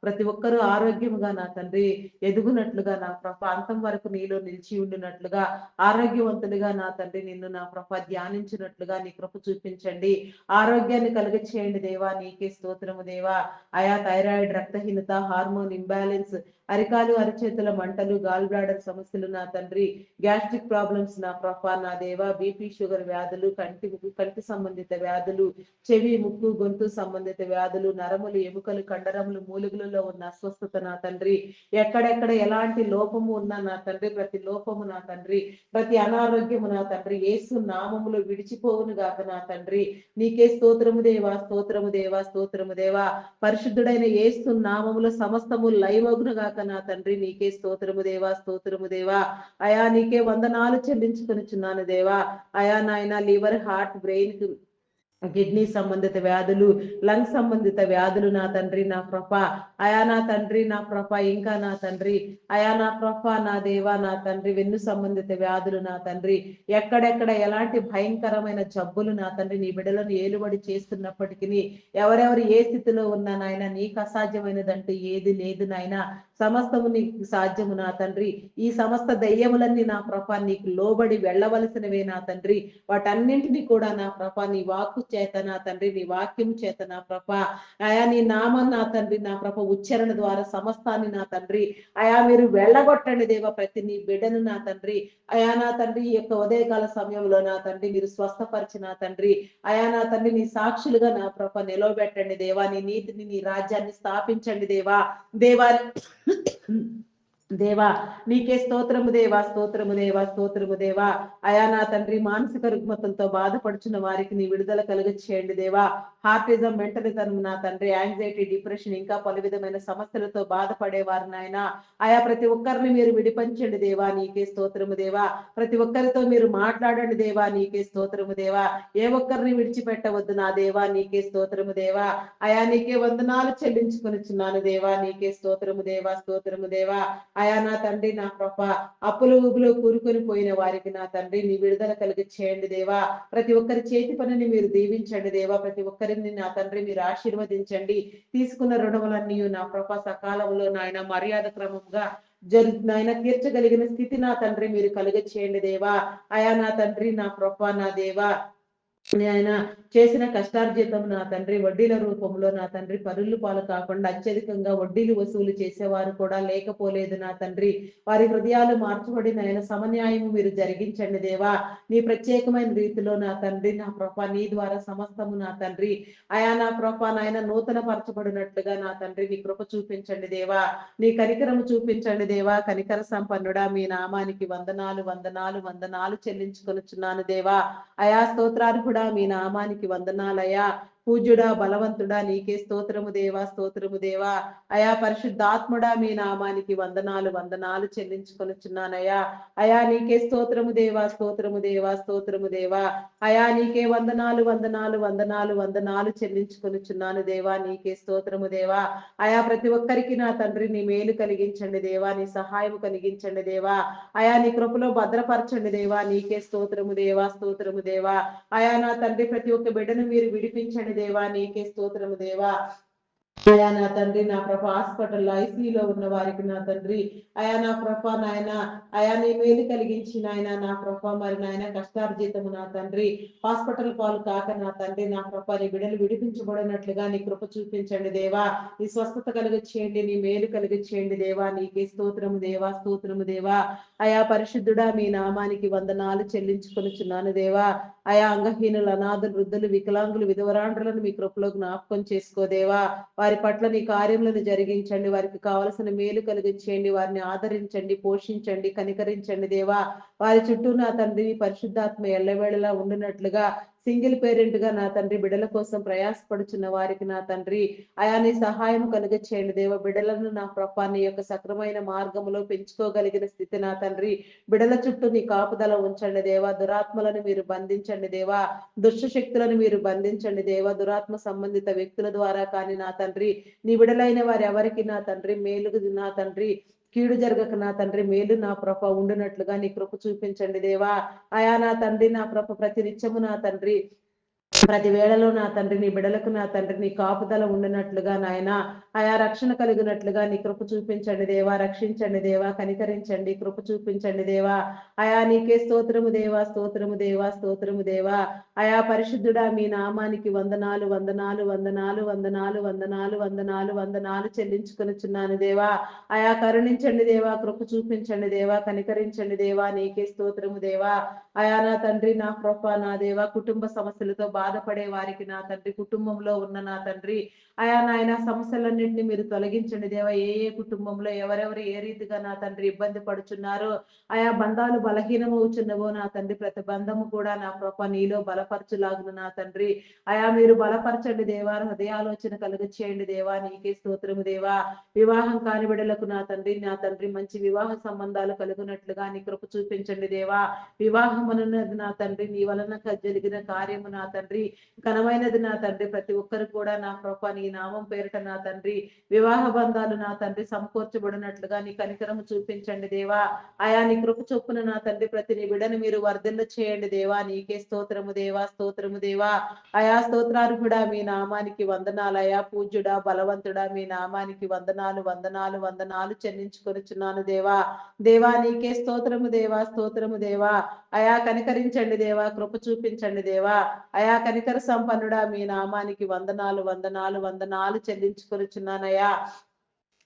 ప్రతి ఒక్కరూ ఆరోగ్యముగా నా తండ్రి ఎదుగునట్లుగా నా అంతం వరకు నీలో నిలిచి ఉండినట్లుగా ఆరోగ్యవంతులుగా నా తండ్రి నిన్ను నా ధ్యానించినట్లుగా నీ కృప చూపించండి. ఆరోగ్యాన్ని కలుగ చేయండి దేవా. నీకే స్తోత్రము దేవా. ఆయా థైరాయిడ్, రక్తహీనత, హార్మోన్ ఇంబ్యాలెన్స్, అరికాలు అరచేతుల మంటలు, గాల్ బ్లాడర్ సమస్యలు నా తండ్రి, గ్యాస్ట్రిక్ ప్రాబ్లమ్స్ నా నా దేవా, బీపీ షుగర్ వ్యాధులు, కంటి సంబంధిత వ్యాధులు, చెవి ముక్కు గొంతు సంబంధిత వ్యాధులు, నరములు ఎముకలు కండరములు మూలుగులలో ఉన్న అస్వస్థత నా తండ్రి, ఎక్కడెక్కడ ఎలాంటి లోపము ఉన్నా నా తండ్రి ప్రతి లోపము నా తండ్రి ప్రతి అనారోగ్యము నా తండ్రి యేసు నామములో విడిచిపోవును గాక నా తండ్రి. నీకే స్తోత్రము దేవా. స్తోత్రము దేవా. స్తోత్రము దేవా. పరిశుద్ధుడైన యేసు నామములో సమస్తము లైవగును గాక నా తండ్రి. నీకే స్తోత్రము దేవా. స్తోత్రము దేవా. అయా నీకే వందనాలు చెల్లించుకొనిచున్నాను దేవా. అయా నాయన లివర్, హార్ట్, బ్రెయిన్, కిడ్నీ సంబంధిత వ్యాధులు, లంగ్ సంబంధిత వ్యాధులు నా తండ్రి నా అయా నా తండ్రి నా ఇంకా నా తండ్రి అయా నా నా దేవా నా తండ్రి వెన్ను సంబంధిత వ్యాధులు నా తండ్రి ఎక్కడెక్కడ ఎలాంటి భయంకరమైన జబ్బులు నా తండ్రి నీ బిడ్డలను ఏలుబడి చేస్తున్నప్పటికీ ఎవరెవరు ఏ స్థితిలో ఉన్నా నాయన నీకు అసాధ్యమైనదంటూ ఏది లేదు నాయన. సమస్తము నీకు సాధ్యము నా తండ్రి. ఈ సమస్త దయ్యములన్నీ నా నీకు లోబడి వెళ్ళవలసినవే నా తండ్రి. వాటన్నింటినీ కూడా నా నీ వాక్కు చేత నా తండ్రి నీ వాక్యం చేత నా అయా నీ నామం నా తండ్రి నా ఉచ్చారణ ద్వారా సమస్తాన్ని నా తండ్రి అయా మీరు వెళ్ళగొట్టండి దేవ. ప్రతి నీ బిడ్డను నా తండ్రి అయా నా తండ్రి ఈ యొక్క ఉదయకాల సమయంలో నా తండ్రి మీరు స్వస్థపరిచి నా తండ్రి అయా నా తండ్రి నీ సాక్షులుగా నా నిలవబెట్టండి దేవా. నీ నీతిని నీ రాజ్యాన్ని స్థాపించండి దేవా. దేవా దేవా నీకే స్తోత్రము దేవా. స్తోత్రము దేవా. స్తోత్రము దేవా. అయా నా తండ్రి మానసిక రుగ్మతలతో బాధపడుచున్న వారికి నీ విడుదల కలుగ చేయండి దేవా. హార్టిజం, మెంటలిజం నా తండ్రి, యాంగ్జైటీ, డిప్రెషన్ ఇంకా పలు విధమైన సమస్యలతో బాధపడేవారు నాయన ఆయా ప్రతి ఒక్కరిని మీరు విడిపించండి దేవా. నీకే స్తోత్రము దేవా. ప్రతి ఒక్కరితో మీరు మాట్లాడండి దేవా. నీకే స్తోత్రము దేవా. ఏ ఒక్కరిని విడిచిపెట్టవద్దు నా దేవా. నీకే స్తోత్రము దేవా. అయా నీకే వందనాలు చెల్లించుకొనిచున్నాను దేవా. నీకే స్తోత్రము దేవా. స్తోత్రము దేవా. అయా నా తండ్రి నా అప్పులు ఊబులు కూరుకొని పోయిన వారికి నా తండ్రి నీ విడుదల కలిగి చేయండి దేవా. ప్రతి ఒక్కరి చేతి పనిని మీరు దీవించండి దేవా. ప్రతి ఒక్కరిని నా తండ్రి మీరు ఆశీర్వదించండి. తీసుకున్న రుణములన్నీ నా సకాలంలో నాయన మర్యాద క్రమంగా నాయన తీర్చగలిగిన స్థితి నా తండ్రి మీరు కలుగ చేయండి దేవా. అయా నా తండ్రి నా నా దేవా ఆయన చేసిన కష్టార్జితం నా తండ్రి వడ్డీల రూపంలో నా తండ్రి పరులు పాలు కాకుండా అత్యధికంగా వడ్డీలు వసూలు చేసేవారు కూడా లేకపోలేదు నా తండ్రి. వారి హృదయాలు మార్చబడిన ఆయన సమన్యాయము మీరు జరిగించండి దేవా. నీ ప్రత్యేకమైన రీతిలో నా తండ్రి నా నీ ద్వారా సమస్తము నా తండ్రి అయా నా నాయన నూతన పరచబడినట్లుగా నా తండ్రి నీ కృప చూపించండి దేవా. నీ కనికరము చూపించండి దేవా. కనికర సంపన్నుడా మీ నామానికి వందనాలు వందనాలు వందనాలు చెల్లించుకొనుచున్నాను దేవా. అయా స్తోత్రార్హుడా మీ నామానికి వందనాలయా. పూజ్యుడా బలవంతుడా నీకే స్తోత్రము దేవా. స్తోత్రము దేవా. అయా పరిశుద్ధాత్ముడా మీ నామానికి వందనాలు వందనాలు చెల్లించుకొనుచున్నానయ్యా. అయా నీకే స్తోత్రము దేవా. స్తోత్రము దేవా. స్తోత్రము దేవా. అయా నీకే వందనాలు వందనాలు వందనాలు వందనాలు చెల్లించుకొనుచున్నాను దేవా. నీకే స్తోత్రము దేవా. అయా ప్రతి ఒక్కరికి నా తండ్రి నీ మేలు కలిగించండి దేవా. నీ సహాయం కలిగించండి దేవా. అయా నీ కృపలో భద్రపరచండి దేవా. నీకే స్తోత్రము దేవా. స్తోత్రము దేవా. అయా నా తండ్రి ప్రతి ఒక్క బిడ్డను మీరు విడిపించండి దేవా. నీకే స్తోత్రము దేవా. అయా నా తండ్రి నా హాస్పిటల్ ఐసీలో ఉన్న వారికి నా తండ్రి అయా నా నాయన అయా నీ మేలు కలిగించి నాయన నా మరి నాయన కష్టార్జితము నా తండ్రి హాస్పిటల్ పాలు కాక నా తండ్రి నా నీ బిడ్డలు విడిపించబడినట్లుగా నీ కృప చూపించండి దేవా. నీ స్వస్థత కలిగి చేయండి. నీ మేలు కలిగి చేయండి దేవా. నీకే స్తోత్రము దేవా. స్తోత్రము దేవా. అయా పరిశుద్ధుడా మీ నామానికి వందనాలు చెల్లించుకొనిచున్నాను దేవా. అయా అంగహీనులు, అనాథులు, వృద్ధులు, వికలాంగులు, విధవరాండ్రులను మీ కృపలో జ్ఞాపకం చేసుకోదేవా. వారి పట్ల నీ కార్యములను జరిగించండి. వారికి కావలసిన మేలు కలిగించండి. వారిని ఆదరించండి, పోషించండి, కనికరించండి దేవా. వారి చుట్టూ నా తండ్రి పరిశుద్ధాత్మ ఎల్లవేళలా ఉండినట్లుగా సింగిల్ పేరెంట్ గా నా తండ్రి బిడ్డల కోసం ప్రయాసపడుచున్న వారికి నా తండ్రి అయా నీ సహాయం కలుగ చేయండి దేవ. బిడ్డలను నా ప్రభా నీ యొక్క సక్రమైన మార్గంలో పెంచుకోగలిగిన స్థితి నా తండ్రి బిడ్డల చుట్టూ నీ కాపుదల ఉంచండి దేవా. దురాత్మలను మీరు బంధించండి దేవా. దుష్ట శక్తులను మీరు బంధించండి దేవా. దురాత్మ సంబంధిత వ్యక్తుల ద్వారా కానీ నా తండ్రి నీ బిడలైన వారు ఎవరికి నా తండ్రి మేలుగు నా తండ్రి కీడు జరగక నా తండ్రి మేలు నా ప్రభ ఉండునట్లుగా నీ కృప చూపించండి దేవా. అయా నా తండ్రి నా ప్రభ ప్రతి నిత్యము నా తండ్రి ప్రతి వేళలో నా తండ్రి నీ బిడలకు నా తండ్రి నీ కాపుదల ఉండినట్లుగా నాయన ఆయా రక్షణ కలిగినట్లుగా నీ కృప చూపించండి దేవా. రక్షించండి దేవా. కనికరించండి. కృప చూపించండి దేవా. అయా నీకే స్తోత్రము దేవా. స్తోత్రము దేవా. స్తోత్రము దేవా. అయా పరిశుద్ధుడా మీ నామానికి వందనాలు వందనాలు వందనాలు వందనాలు వందనాలు వందనాలు వందనాలు చెల్లించుకొనిచున్నాను దేవా. అయా కరుణించండి దేవా. కృప చూపించండి దేవా. కనికరించండి దేవా. నీకే స్తోత్రము దేవా. అయా నా తండ్రి నా కృప నా దేవా. కుటుంబ సమస్యలతో బాధపడే వారికి నా తండ్రి కుటుంబంలో ఉన్న నా తండ్రి అయా నాయన సమస్యలన్నింటినీ మీరు తొలగించండి దేవా. ఏ ఏ కుటుంబంలో ఎవరెవరు ఏ రీతిగా నా తండ్రి ఇబ్బంది పడుచున్నారో ఆయా బంధాలు బలహీనమవుచున్నవో నా తండ్రి ప్రతి బంధము కూడా నా కృప నీలో బలపరచులాగును నా తండ్రి అయా మీరు బలపరచండి దేవా. హృదయాలోచన కలుగ చేయండి దేవా. నీకే స్తోత్రము దేవా. వివాహం కాని బిడ్డలకు నా తండ్రి మంచి వివాహ సంబంధాలు కలుగునట్లుగా నీ కృప చూపించండి దేవా. వివాహమునది నా తండ్రి నీ వలన జరిగిన కార్యము నా తండ్రి ఘనమైనది నా తండ్రి. ప్రతి ఒక్కరు కూడా నా కృప నీ నామం పేరిట నా తండ్రి వివాహ బంధాలు నా తండ్రి సమకూర్చబడినట్లుగా నీ కనికరము చూపించండి దేవా. ఆయా నీ కృప చొప్పున నా తండ్రి ప్రతి నీ బిడను మీరు వర్ధిల్ల చేయండి దేవా. నీకే స్తోత్రము దేవా. స్తోత్రము దేవా. అయా స్తోత్రార్హుడా మీ నామానికి వందనాలు. అయా పూజ్యుడా బలవంతుడా మీ నామానికి వందనాలు వందనాలు వందనాలు చెల్లించుకొనిచున్నాను దేవా. దేవా నీకే స్తోత్రము దేవా. స్తోత్రము దేవా. అయా కనికరించండి దేవా. కృప చూపించండి దేవా. అయా కనికర సంపన్నుడా మీ నామానికి వందనాలు వందనాలు వందనాలు చెల్లించుకొనిచున్నానయ్యా.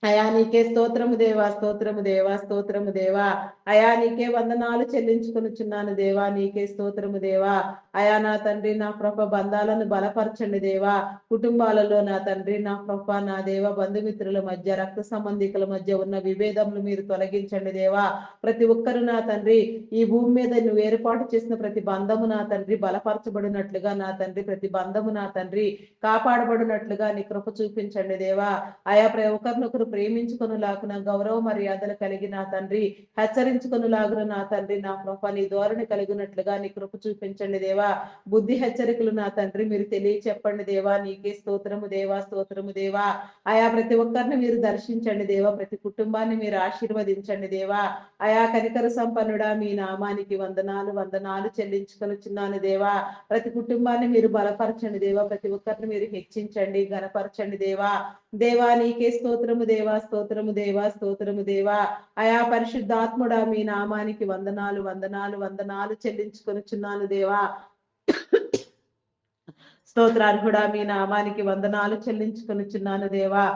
అయా నీకే స్తోత్రము దేవా. స్తోత్రము దేవా. స్తోత్రము దేవా. అయా నీకే వందనాలు చెల్లించుకొనిచున్నాను దేవా. నీకే స్తోత్రము దేవా. అయా నా తండ్రి నా ప్రభ బంధాలను బలపరచండి దేవా. కుటుంబాలలో నా తండ్రి నా ప్రభ నా దేవ బంధుమిత్రుల మధ్య రక్త సంబంధికుల మధ్య ఉన్న విభేదములు మీరు తొలగించండి దేవా. ప్రతి ఒక్కరు నా తండ్రి ఈ భూమి మీద నువ్వు ఏర్పాటు చేసిన ప్రతి బంధము నా తండ్రి బలపరచబడినట్లుగా నా తండ్రి ప్రతి బంధము నా తండ్రి కాపాడబడినట్లుగా నీ కృప చూపించండి దేవా. ఆయా ఒకరినొకరు ప్రేమించుకొనులాగున గౌరవ మర్యాదలు కలిగి నా తండ్రి హెచ్చరించుకొనులాగున నా తండ్రి నా కృప నీ ధోరణి కలిగినట్లుగా నీ కృప చూపించండి దేవా. బుద్ధి హెచ్చరికలు నా తండ్రి మీరు తెలియచెప్పండి దేవా. నీకే స్తోత్రము దేవా. స్తోత్రము దేవా. ఆయా ప్రతి ఒక్కరిని మీరు దర్శించండి దేవా. ప్రతి కుటుంబాన్ని మీరు ఆశీర్వదించండి దేవా. అయా కనికర సంపన్నుడా మీ నామానికి వందనాలు వందనాలు చెల్లించుకొనిచున్నాను దేవా. ప్రతి కుటుంబాన్ని మీరు బలపరచండి దేవా. ప్రతి ఒక్కరిని మీరు హెచ్చించండి ఘనపరచండి దేవా. దేవా నీకే స్తోత్రము దేవా. స్తోత్రము దేవా. స్తోత్రము దేవా. అయా పరిశుద్ధాత్ముడా మీ నామానికి వందనాలు వందనాలు వందనాలు చెల్లించుకొనిచున్నాను దేవా. స్తోత్రార్హుడా మీ నామానికి వందనాలు చెల్లించుకొనిచున్నాను దేవా.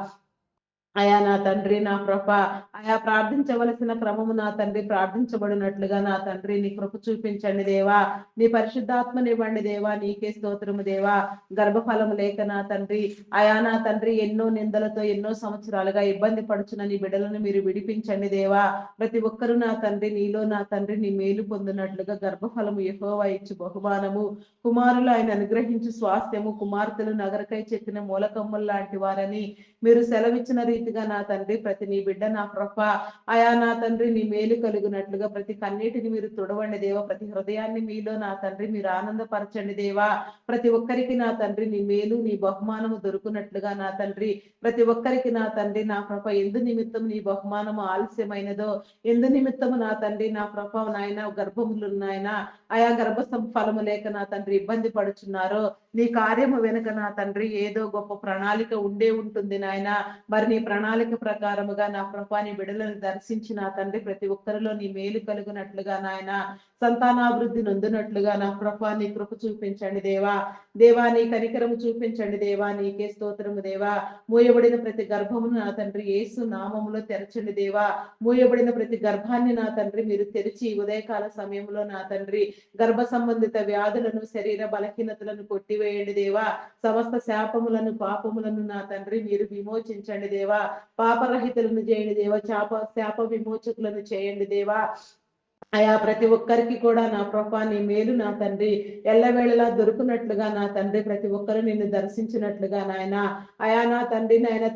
అయా నా తండ్రి నా కృప అయా ప్రార్థించవలసిన క్రమము నా తండ్రి ప్రార్థించబడినట్లుగా నా తండ్రి నీ కృప చూపించండి దేవా. నీ పరిశుద్ధాత్మనివ్వండి దేవా. నీకే స్తోత్రము దేవా. గర్భఫలము లేక నా తండ్రి అయా నా తండ్రి ఎన్నో నిందలతో ఎన్నో సంవత్సరాలుగా ఇబ్బంది పడుచున్న నీ బిడ్డలను మీరు విడిపించండి దేవా. ప్రతి ఒక్కరూ నా తండ్రి నీలో నా తండ్రి నీ మేలు పొందినట్లుగా గర్భఫలము యెహోవా ఇచ్చు బహుమానము కుమారులు ఆయన అనుగ్రహించు స్వాస్థ్యము కుమార్తెలు నగరకై చెక్కిన మూలకమ్ములు లాంటి వారని మీరు సెలవిచ్చిన రీతిగా నా తండ్రి ప్రతి నీ బిడ్డ నా కృప అయా నా తండ్రి నీ మేలు కలుగునట్లుగా ప్రతి కన్నీటిని మీరు తుడవండి దేవా. ప్రతి హృదయాన్ని మీలో నా తండ్రి మీరు ఆనందపరచండి దేవా. ప్రతి ఒక్కరికి నా తండ్రి నీ మేలు నీ బహుమానము దొరుకునట్లుగా నా తండ్రి ప్రతి ఒక్కరికి నా తండ్రి నా కృప ఎందు నిమిత్తం నీ బహుమానము ఆలస్యమైనదో ఎందు నిమిత్తము నా తండ్రి నా కృప నాయన గర్భములు నాయన ఆయా గర్భ ఫలము లేక నా తండ్రి ఇబ్బంది పడుచున్నారో నీ కార్యము వెనుక నా తండ్రి ఏదో గొప్ప ప్రణాళిక ఉండే ఉంటుంది నాయన. మరి నీ ప్రణాళిక ప్రకారముగా నా కృప నీ బిడ్డలను దర్శించి నా తండ్రి ప్రతి ఒక్కరిలో నీ మేలు కలుగునట్లుగా నాయన సంతానాభివృద్ధి నొందినట్లుగా నా కృప నీ కృప చూపించండి దేవా. దేవా నీ కనికరము చూపించండి దేవా. నీకే స్తోత్రము దేవా. మూయబడిన ప్రతి గర్భమును నా తండ్రి యేసు నామములో తెరచండి దేవా. మూయబడిన ప్రతి గర్భాన్ని నా తండ్రి మీరు తెరిచి ఉదయకాల సమయంలో నా తండ్రి గర్భ సంబంధిత వ్యాధులను శరీర బలహీనతలను కొట్టివేయండి దేవా. సమస్త శాపములను పాపములను నా తండ్రి మీరు విమోచించండి దేవా. పాపరహితులను చేయండి దేవా. శాప విమోచకులను చేయండి దేవా. అయా ప్రతి ఒక్కరికి కూడా నా ప్రభా నీ మేలు నా తండ్రి ఎల్లవేళలా దొరుకునట్లుగా నా తండ్రి ప్రతి ఒక్కరు నిన్ను దర్శించినట్లుగా నాయన అయా నా తండ్రి నాయన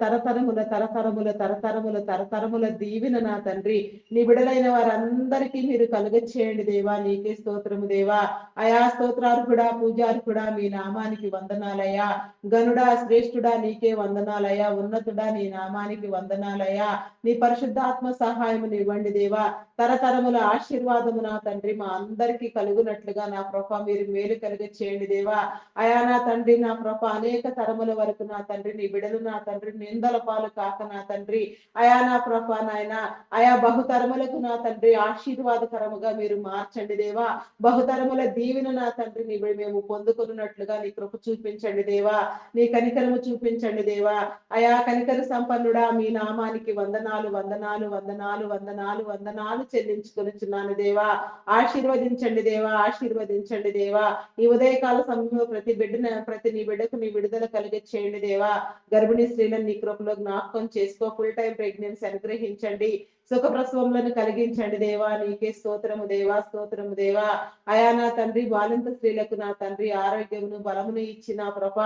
తరతరముల దీవెన నా తండ్రి నీ బిడలైన వారందరికీ మీరు కలుగచేయండి దేవా నీకే స్తోత్రము దేవా అయా స్తోత్రార్హుడా పూజార్హుడా మీ నామానికి వందనాలయ్యా గనుడా శ్రేష్ఠుడా నీకే వందనాలయ్యా ఉన్నతుడా నీ నామానికి వందనాలయ్యా నీ పరిశుద్ధాత్మ సహాయమును ఇవ్వండి దేవా తరతరముల ఆశీర్వాదము నా తండ్రి మా అందరికీ కలుగునట్లుగా నా ప్రభ మీరు మేలు కలుగ చేయండి దేవా అయా నా తండ్రి నా ప్రభ అనేక తరముల వరకు నా తండ్రి నీ బిడలు నా తండ్రి నిందల పాలు కాక నా తండ్రి అయా నా ప్రభ నాయన అయా బహుతరములకు నా తండ్రి ఆశీర్వాదకరముగా మీరు మార్చండి దేవా బహుతరముల దీవెన నా తండ్రి నీ మేము పొందుకున్నట్లుగా నీ కృప చూపించండి దేవా నీ కనికరము చూపించండి దేవా అయా కనికర సంపన్నుడా మీ నామానికి వందనాలు వందనాలు వందనాలు వందనాలు వందనాలు చెల్లించుకొనిచున్నాను దేవా ఆశీర్వదించండి దేవా ఆశీర్వదించండి దేవా ఈ ఉదయకాల సమయంలో ప్రతి నీ బిడ్డకు నీ విడుదల కలిగే చేయండి దేవా గర్భిణీ స్త్రీలను నీ కృపలో జ్ఞాపకం చేసుకో ఫుల్ టైం ప్రెగ్నెన్సీ అనుగ్రహించండి సుఖ ప్రసవములను కలిగించండి దేవా నీకే స్తోత్రము దేవా స్తోత్రము దేవా అయా నా తండ్రి బాలింత స్త్రీలకు నా తండ్రి ఆరోగ్యమును బలమును ఇచ్చి నా ప్రభ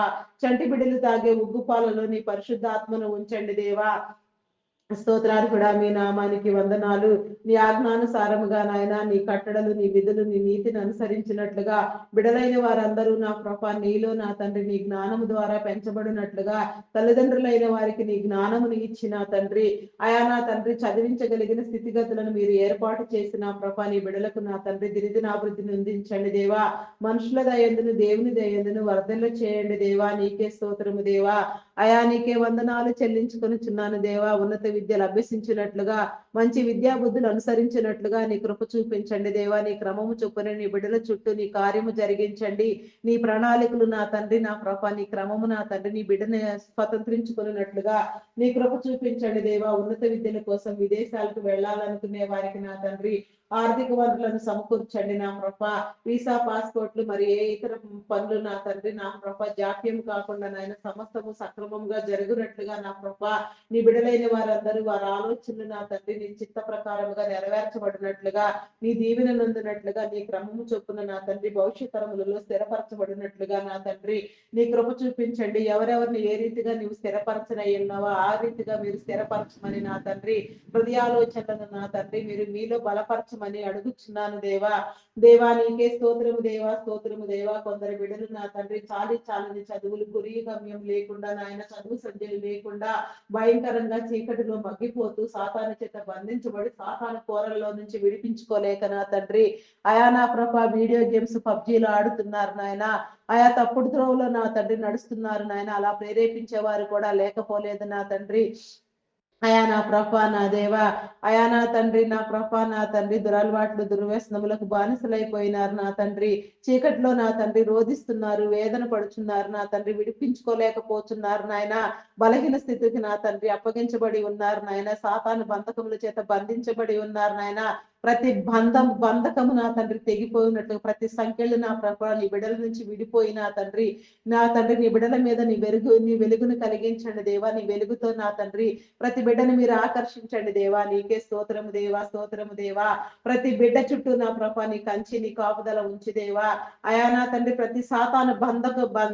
చంటి బిడ్డలు తాగే ఉగ్గు పాలలో నీ పరిశుద్ధాత్మను ఉంచండి దేవా స్తోత్రార్హుడా మీ నామానికి వందనాలు నీ ఆజ్ఞానుసారముగా నాయన నీ కట్టడలు నీ విధులు నీ నీతిని అనుసరించినట్లుగా బిడలైన వారందరూ నా ప్రభ నీలో నా తండ్రి నీ జ్ఞానము ద్వారా పెంచబడినట్లుగా తల్లిదండ్రులైన వారికి నీ జ్ఞానమును ఇచ్చిన తండ్రి అయా నా తండ్రి చదివించగలిగిన స్థితిగతులను మీరు ఏర్పాటు చేసిన ప్రభ నీ బిడలకు నా తండ్రి దినదినాభివృద్ధిని అందించండి దేవా మనుషుల దయందును దేవుని దయందును వర్ధల చేయండి దేవా నీకే స్తోత్రము దేవా అయా నీకే వందనాలు చెల్లించుకొనిచున్నాను దేవా ఉన్నత విద్యలు అభ్యసించినట్లుగా మంచి విద్యా బుద్ధులు అనుసరించినట్లుగా నీ కృప చూపించండి దేవా నీ క్రమము చొప్పున నీ బిడ్డల చుట్టూ నీ కార్యము జరిగించండి నీ ప్రణాళికలు నా తండ్రి నా ప్రభ నీ క్రమము నా తండ్రి నీ బిడ్డని స్వతంత్రించుకున్నట్లుగా నీ కృప చూపించండి దేవా ఉన్నత విద్యల కోసం విదేశాలకు వెళ్ళాలనుకునే వారికి నా తండ్రి ఆర్థిక వనరులను సమకూర్చండి నా ప్రభ వీసా పాస్పోర్ట్లు మరి ఏ ఇతర పనులు నా తండ్రి నా ప్రభ జాప్యం కాకుండా నాయన సమస్తము సక్రమంగా జరుగునట్లుగా నా ప్రభ నీ బిడలైన వారందరూ వారి ఆలోచనలు నా తండ్రి నీ చిత్త ప్రకారముగా నెరవేర్చబడినట్లుగా నీ దీవెన నందునట్లుగా నీ క్రమము చొప్పున నా తండ్రి భవిష్యత్ తరములలో స్థిరపరచబడినట్లుగా నా తండ్రి నీ కృప చూపించండి ఎవరెవరిని ఏ రీతిగా నీవు స్థిరపరచనయ్యున్నావో ఆ రీతిగా మీరు స్థిరపరచమని నా తండ్రి హృదయాలోచనలను నా తండ్రి మీరు మీలో బలపరచమని అడుగుచున్నాను దేవా దేవా నీకే స్తోత్రము దేవా స్తోత్రము దేవా కొందరు బిడ్డలు నా తండ్రి చాలని చదువులు గురి గమ్యం లేకుండా నాయన చదువు సంధ్యలు లేకుండా భయంకరంగా చీకటిలో మగ్గిపోతూ సాతాను చేత బంధించబడి సాతాను కోరల్లో నుంచి విడిపించుకోలేక నా తండ్రి అయా నా ప్రభ వీడియో గేమ్స్ పబ్జీలు ఆడుతున్నారు నాయన ఆయా తప్పుడు త్రోవలో నా తండ్రి నడుస్తున్నారు నాయన అలా ప్రేరేపించే వారు కూడా లేకపోలేదు నా తండ్రి అయా నా ప్రభ నా దేవా అయా నా తండ్రి నా ప్రభ నా తండ్రి దురలవాట్లు దుర్వ్యసనములకు బానిసలైపోయినారు నా తండ్రి చీకట్లో నా తండ్రి రోధిస్తున్నారు వేదన పడుచున్నారు నా తండ్రి విడిపించుకోలేకపోతున్నారు నాయన బలహీన స్థితికి నా తండ్రి అప్పగించబడి ఉన్నారు నాయన సాతాను బంధకముల చేత బంధించబడి ఉన్నారు నాయన ప్రతి బంధకము నా తండ్రి తెగిపోయినట్లు ప్రతి సంఖ్యలు నా ప్రభ నీ బిడల నుంచి విడిపోయి నా తండ్రి నీ బిడల మీద నీ వెలుగును కలిగించండి దేవా నీ వెలుగుతో నా తండ్రి ప్రతి బిడ్డను మీరు ఆకర్షించండి దేవా నీకే స్తోత్రము దేవా స్తోత్రము దేవా ప్రతి బిడ్డ చుట్టూ నా ప్రభ నీ కంచి నీ కాపుదల ఉంచి దేవా అయా నా తండ్రి ప్రతి సాతాను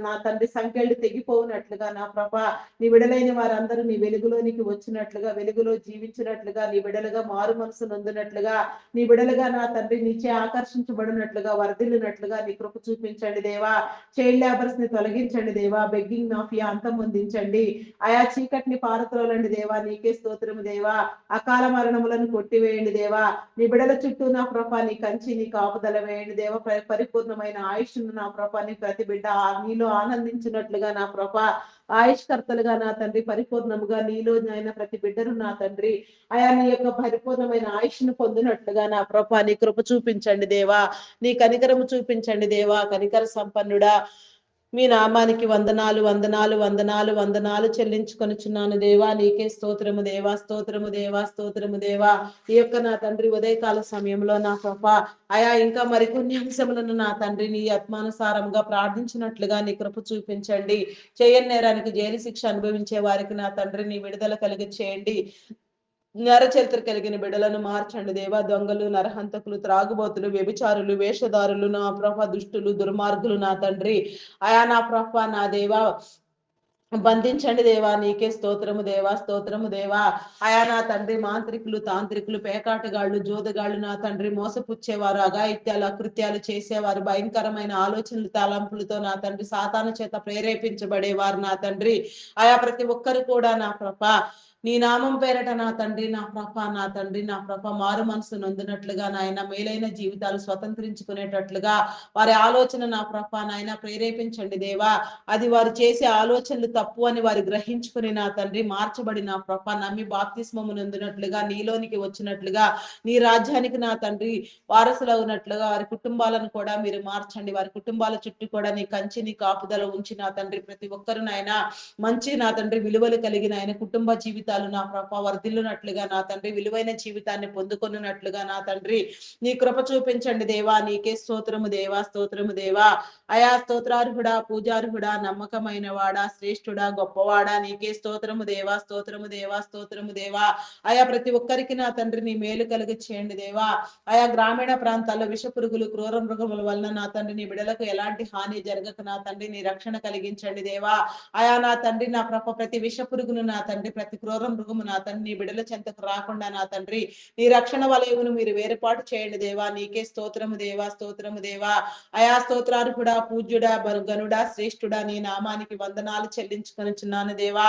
నా తండ్రి సంఖ్యలు తెగిపోయినట్లుగా నా ప్రభ నీ బిడలైన వారందరూ నీ వెలుగులోనికి వచ్చినట్లుగా వెలుగులో జీవించినట్లుగా నీ బిడలుగా మారు మనసు నొందినట్లుగా నీ బిడలుగా నా తండ్రి నీచే ఆకర్షించబడినట్లుగా వర్ధిల్లినట్లుగా నీ కృప చూపించండి దేవా చైల్డ్ లేబర్స్ ని తొలగించండి దేవా బెగ్గింగ్ మాఫియా అంతమొందించండి ఆయా చీకటిని పారత్రోలండి దేవా నీకే స్తోత్రము దేవా అకాల మరణములను కొట్టివేయండి దేవా నీ బిడల చుట్టూ నా ప్రభ నీ కంచి నీ కాపుదల వేయండి దేవా పరిపూర్ణమైన ఆయుష్ను నా ప్రభ నీ ప్రతి బిడ్డ నీలో ఆనందించినట్లుగా నా ప్రభ ఆయుష్కర్తలుగా నా తండ్రి పరిపూర్ణముగా నీలో నాయన ప్రతి బిడ్డను నా తండ్రి అయా నీ యొక్క పరిపూర్ణమైన ఆయుష్ను పొందినట్లుగా నా ప్రభ నీ కృప చూపించండి దేవా నీ కనికరము చూపించండి దేవా కనికర సంపన్నుడా మీ నామానికి వందనాలు వందనాలు వందనాలు వందనాలు చెల్లించుకొనిచున్నాను దేవా నీకే స్తోత్రము దేవా స్తోత్రము దేవా స్తోత్రము దేవా ఈ యొక్క నా తండ్రి ఉదయకాల సమయంలో నా కృప అయా ఇంకా మరికొన్ని అంశములను నా తండ్రి నీ ఆత్మానుసారంగా ప్రార్థించినట్లుగా నీ కృప చూపించండి చేయని నేరానికి జైలు శిక్ష అనుభవించే వారికి నా తండ్రి నీ విడుదల కలిగి చేయండి నరచరిత్ర కలిగిన బిడ్డలను మార్చండి దేవా. దొంగలు, నరహంతకులు, త్రాగుబోతులు, వ్యభిచారులు, వేషధారులు, నా ప్రభ దుష్టులు, దుర్మార్గులు నా తండ్రి, అయా నా ప్రభ నా దేవా బంధించండి దేవా. నీకే స్తోత్రము దేవా, స్తోత్రము దేవా. అయా నా తండ్రి మాంత్రికులు, తాంత్రికులు, పేకాటగాళ్ళు, జోదగాళ్ళు నా తండ్రి, మోసపుచ్చేవారు, అఘాయిత్యాలు, అకృత్యాలు చేసేవారు, భయంకరమైన ఆలోచనలు, తలంపులతో నా తండ్రి సాతాను చేత ప్రేరేపించబడేవారు నా తండ్రి, అయా ప్రతి ఒక్కరు కూడా నా ప్రభ నీ నామం పేరట నా తండ్రి, నా ప్రభ నా తండ్రి, నా ప్రభ మారు మనసు నొందినట్లుగా నాయన మేలైన జీవితాలు స్వతంత్రించుకునేటట్లుగా వారి ఆలోచన నా ప్రభ నాయన ప్రేరేపించండి దేవా. అది వారు చేసే ఆలోచనలు తప్పు అని వారు గ్రహించుకుని నా తండ్రి మార్చబడి నా ప్రభ నమ్మి బాప్తిస్మము నొందినట్లుగా, నీలోనికి వచ్చినట్లుగా, నీ రాజ్యానికి నా తండ్రి వారసులవునట్లుగా వారి కుటుంబాలను కూడా మీరు మార్చండి. వారి కుటుంబాల చుట్టూ కూడా నీ కంచి, నీ కాపుదల ఉంచి నా తండ్రి ప్రతి ఒక్కరు నాయన మంచి నా తండ్రి విలువలు కలిగిన ఆయన కుటుంబ జీవితాలు నా ప్రభ వర్ధిల్లునట్లుగా నా తండ్రి విలువైన జీవితాన్ని పొందుకొనున్నట్లుగా నా తండ్రి నీ కృప చూపించండి దేవా. నీకే స్తోత్రము దేవా, స్తోత్రము దేవా. అయా స్తోత్రార్హుడా, పూజార్హుడా, నమ్మకమైన వాడా, శ్రేష్ఠుడా, గొప్పవాడా, నీకే స్తోత్రము దేవా, స్తోత్రము దేవా, స్తోత్రము దేవా. అయా ప్రతి ఒక్కరికి నా తండ్రి నీ మేలు కలిగి చేయండి దేవా. ఆయా గ్రామీణ ప్రాంతాల్లో విష పురుగులు, క్రూర మృగముల వలన నా తండ్రి నీ బిడలకు ఎలాంటి హాని జరగక నా తండ్రి నీ రక్షణ కలిగించండి దేవా. ఆయా నా తండ్రి నా ప్రభ ప్రతి విష పురుగును నా తండ్రి, ప్రతి క్రూర మృగము నా తండ్రి నీ బిడల చెంతకు రాకుండా నా తండ్రి నీ రక్షణ వలయమును మీరు వేరుపాటు చేయండి దేవా. నీకే స్తోత్రము దేవా, స్తోత్రము దేవా. అయా స్తోత్రార్హుడా, పూజ్యుడా, గనుడా, శ్రేష్ఠుడా, నీ నామానికి వందనాలు చెల్లించుకొనిచున్నాను దేవా.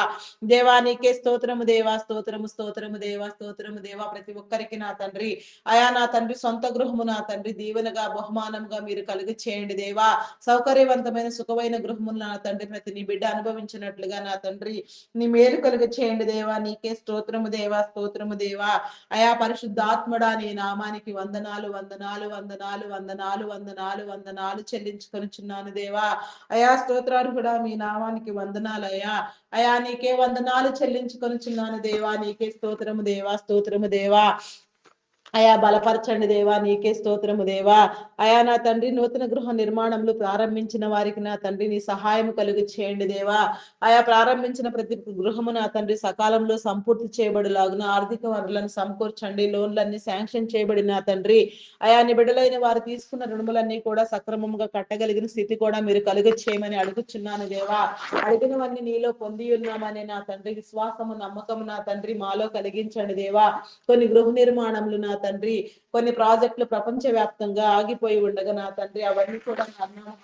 దేవా నీకే స్తోత్రము దేవా, స్తోత్రము, స్తోత్రము దేవా, స్తోత్రము దేవా. ప్రతి ఒక్కరికి నా తండ్రి అయా నా తండ్రి సొంత గృహము నా తండ్రి దీవెనగా బహుమానంగా మీరు కలిగి చేయండి దేవా. సౌకర్యవంతమైన సుఖమైన గృహములు నా తండ్రి ప్రతి నీ బిడ్డ అనుభవించినట్లుగా నా తండ్రి నీ మేలు కలిగి చేయండి దేవా. నీకే స్తోత్రము దేవా, స్తోత్రము దేవా. అయా పరిశుద్ధాత్మడా నీ నామానికి వందనాలు, వందనాలు, వందనాలు, వందనాలు, వందనాలు, వందనాలు చెల్లించుకొనిచున్నాను దేవా. అయా స్తోత్రార్హుడా మీ నామానికి వందనాలు అయ్యా. అయా నీకే వందనాలు చెల్లించుకొనిచున్నాను దేవా. నీకే స్తోత్రము దేవా, స్తోత్రము దేవా. అయా బలపరచండి దేవా. నీకే స్తోత్రము దేవా. అయా నా తండ్రి నూతన గృహ నిర్మాణములు ప్రారంభించిన వారికి నా తండ్రి నీ సహాయం కలుగు చేయండి దేవా. ఆయా ప్రారంభించిన ప్రతి గృహము నా తండ్రి సకాలంలో సంపూర్తి చేయబడిలాగున ఆర్థిక వనరులను సమకూర్చండి. లోన్లన్నీ శాంక్షన్ చేయబడి నా తండ్రి అయా నిబిడలైన వారు తీసుకున్న రుణములన్నీ కూడా సక్రమంగా కట్టగలిగిన స్థితి కూడా మీరు కలుగు చేయమని అడుగుచున్నాను దేవా. అడిగినవన్నీ నీలో పొంది ఉన్నామని నా తండ్రి విశ్వాసము, నమ్మకము నా తండ్రి మాలో కలిగించండి దేవా. కొన్ని గృహ నిర్మాణములు నా తండ్రి, కొన్ని ప్రాజెక్టులు ప్రపంచ వ్యాప్తంగా ఆగిపోయి ఉండగా నా తండ్రి అవన్నీ కూడా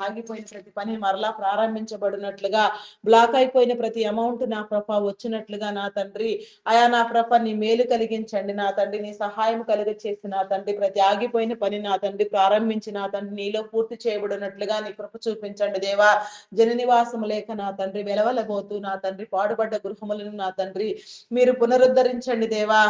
ఆగిపోయిన ప్రతి పని మరలా ప్రారంభించబడినట్లుగా, బ్లాక్ అయిపోయిన ప్రతి అమౌంట్ నా ప్రభ వచ్చినట్లుగా నా తండ్రి అయా నా ప్రభ నీ మేలు కలిగించండి నా తండ్రి. నీ సహాయం కలిగి చేసి నా తండ్రి ప్రతి ఆగిపోయిన పని నా తండ్రి ప్రారంభించి నా తండ్రి నీలో పూర్తి చేయబడినట్లుగా నీ కృప చూపించండి దేవా. జన నివాసము లేక నా తండ్రి వెలవలబోతూ నా తండ్రి పాడుబడ్డ గృహములను నా తండ్రి మీరు పునరుద్ధరించండి దేవా.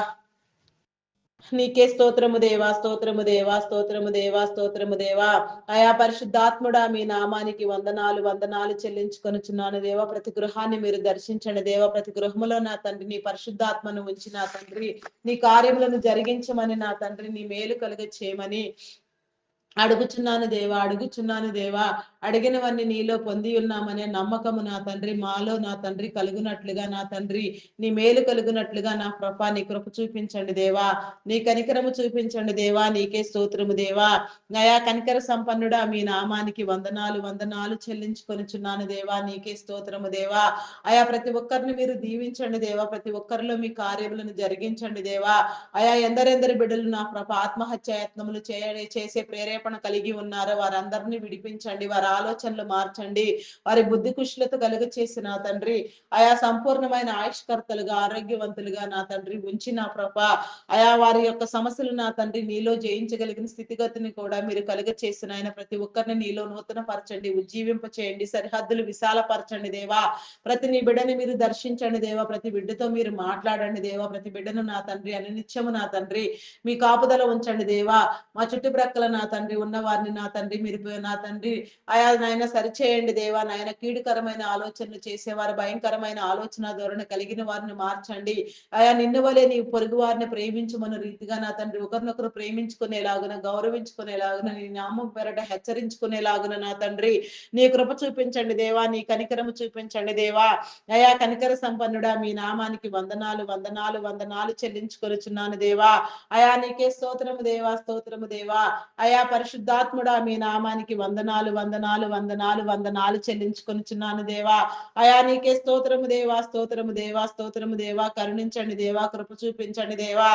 నీకే స్తోత్రము దేవా, స్తోత్రము దేవా, స్తోత్రము దేవా, స్తోత్రము దేవా. అయా పరిశుద్ధాత్ముడా మీ నామానికి వందనాలు, వందనాలు చెల్లించుకొనుచున్నాను దేవా. ప్రతి గృహాన్ని మీరు దర్శించండి దేవా. ప్రతి గృహములో నా తండ్రి నీ పరిశుద్ధాత్మను ఉంచి నా తండ్రి నీ కార్యములను జరిగించమని నా తండ్రి నీ మేలు కలుగ చేయమని అడుగుచున్నాను దేవా, అడుగుచున్నాను దేవా. అడిగినవన్నీ నీలో పొంది ఉన్నామనే నమ్మకము నా తండ్రి మాలో నా తండ్రి కలుగునట్లుగా నా తండ్రి నీ మేలు కలుగునట్లుగా నా కృప నీ కృప చూపించండి దేవా. నీ కనికరము చూపించండి దేవా. నీకే స్తోత్రము దేవా. నయా కనికర సంపన్నుడా మీ నామానికి వందనాలు, వందనాలు చెల్లించుకొనిచున్నాను దేవా. నీకే స్తోత్రము దేవా. అయా ప్రతి ఒక్కరిని మీరు దీవించండి దేవా. ప్రతి ఒక్కరిలో మీ కార్యములను జరిగించండి దేవా. అయా ఎందరెందరి బిడ్డలు నా ప్రభ ఆత్మహత్య యత్నములు చేసే ప్రేరేపణ కలిగి ఉన్నారో వారందరినీ విడిపించండి. వారి ఆలోచనలు మార్చండి. వారి బుద్ధి కుశలత కలుగ చేసి నా తండ్రి ఆయా సంపూర్ణమైన ఆయుష్కర్తలుగా, ఆరోగ్యవంతులుగా నా తండ్రి ఉంచి నా ప్రభ ఆయా వారి యొక్క సమస్యలు నా తండ్రి నీలో జయించగలిగిన స్థితిగతిని కూడా మీరు కలుగ చేసిన ఆయన ప్రతి ఒక్కరిని నీలో నూతన పరచండి, ఉజ్జీవింప చేయండి, సరిహద్దులు విశాలపరచండి దేవా. ప్రతి నీ బిడ్డని మీరు దర్శించండి దేవా. ప్రతి బిడ్డతో మీరు మాట్లాడండి దేవా. ప్రతి బిడ్డను నా తండ్రి అనునిత్యము నా తండ్రి మీ కాపుదల ఉంచండి దేవా. మా చుట్టుప్రక్కల నా తండ్రి తండ్రి ఉన్న వారిని నా తండ్రి మీరు నా తండ్రి అయా నాయన సరిచేయండి దేవా నాయన కీడుకరమైన ఆలోచనలు చేసేవారు భయంకరమైన ఆలోచన ధోరణి కలిగిన వారిని మార్చండి అయా నిన్ను వలె నీ పొరుగు వారిని ప్రేమించమన్న రీతిగా నా తండ్రి ఒకరినొకరు ప్రేమించుకునేలాగున గౌరవించుకునేలాగున నీ నామం పేరట హెచ్చరించుకునేలాగున నా తండ్రి నీ కృప చూపించండి దేవా నీ కనికరము చూపించండి దేవా అయా కనికర సంపన్నుడా మీ నామానికి వందనాలు వందనాలు వందనాలు చెల్లించుకొనుచున్నాను దేవా అయా నీకే స్తోత్రము దేవా స్తోత్రము దేవా అయా పరిశుద్ధాత్ముడా మీ నామానికి వందనాలు వందనాలు వందనాలు వందనాలు చెల్లించుకొనుచున్నాను దేవా అయా నీకే స్తోత్రము దేవా స్తోత్రము దేవా స్తోత్రము దేవా కరుణించండి దేవా కృప చూపించండి దేవా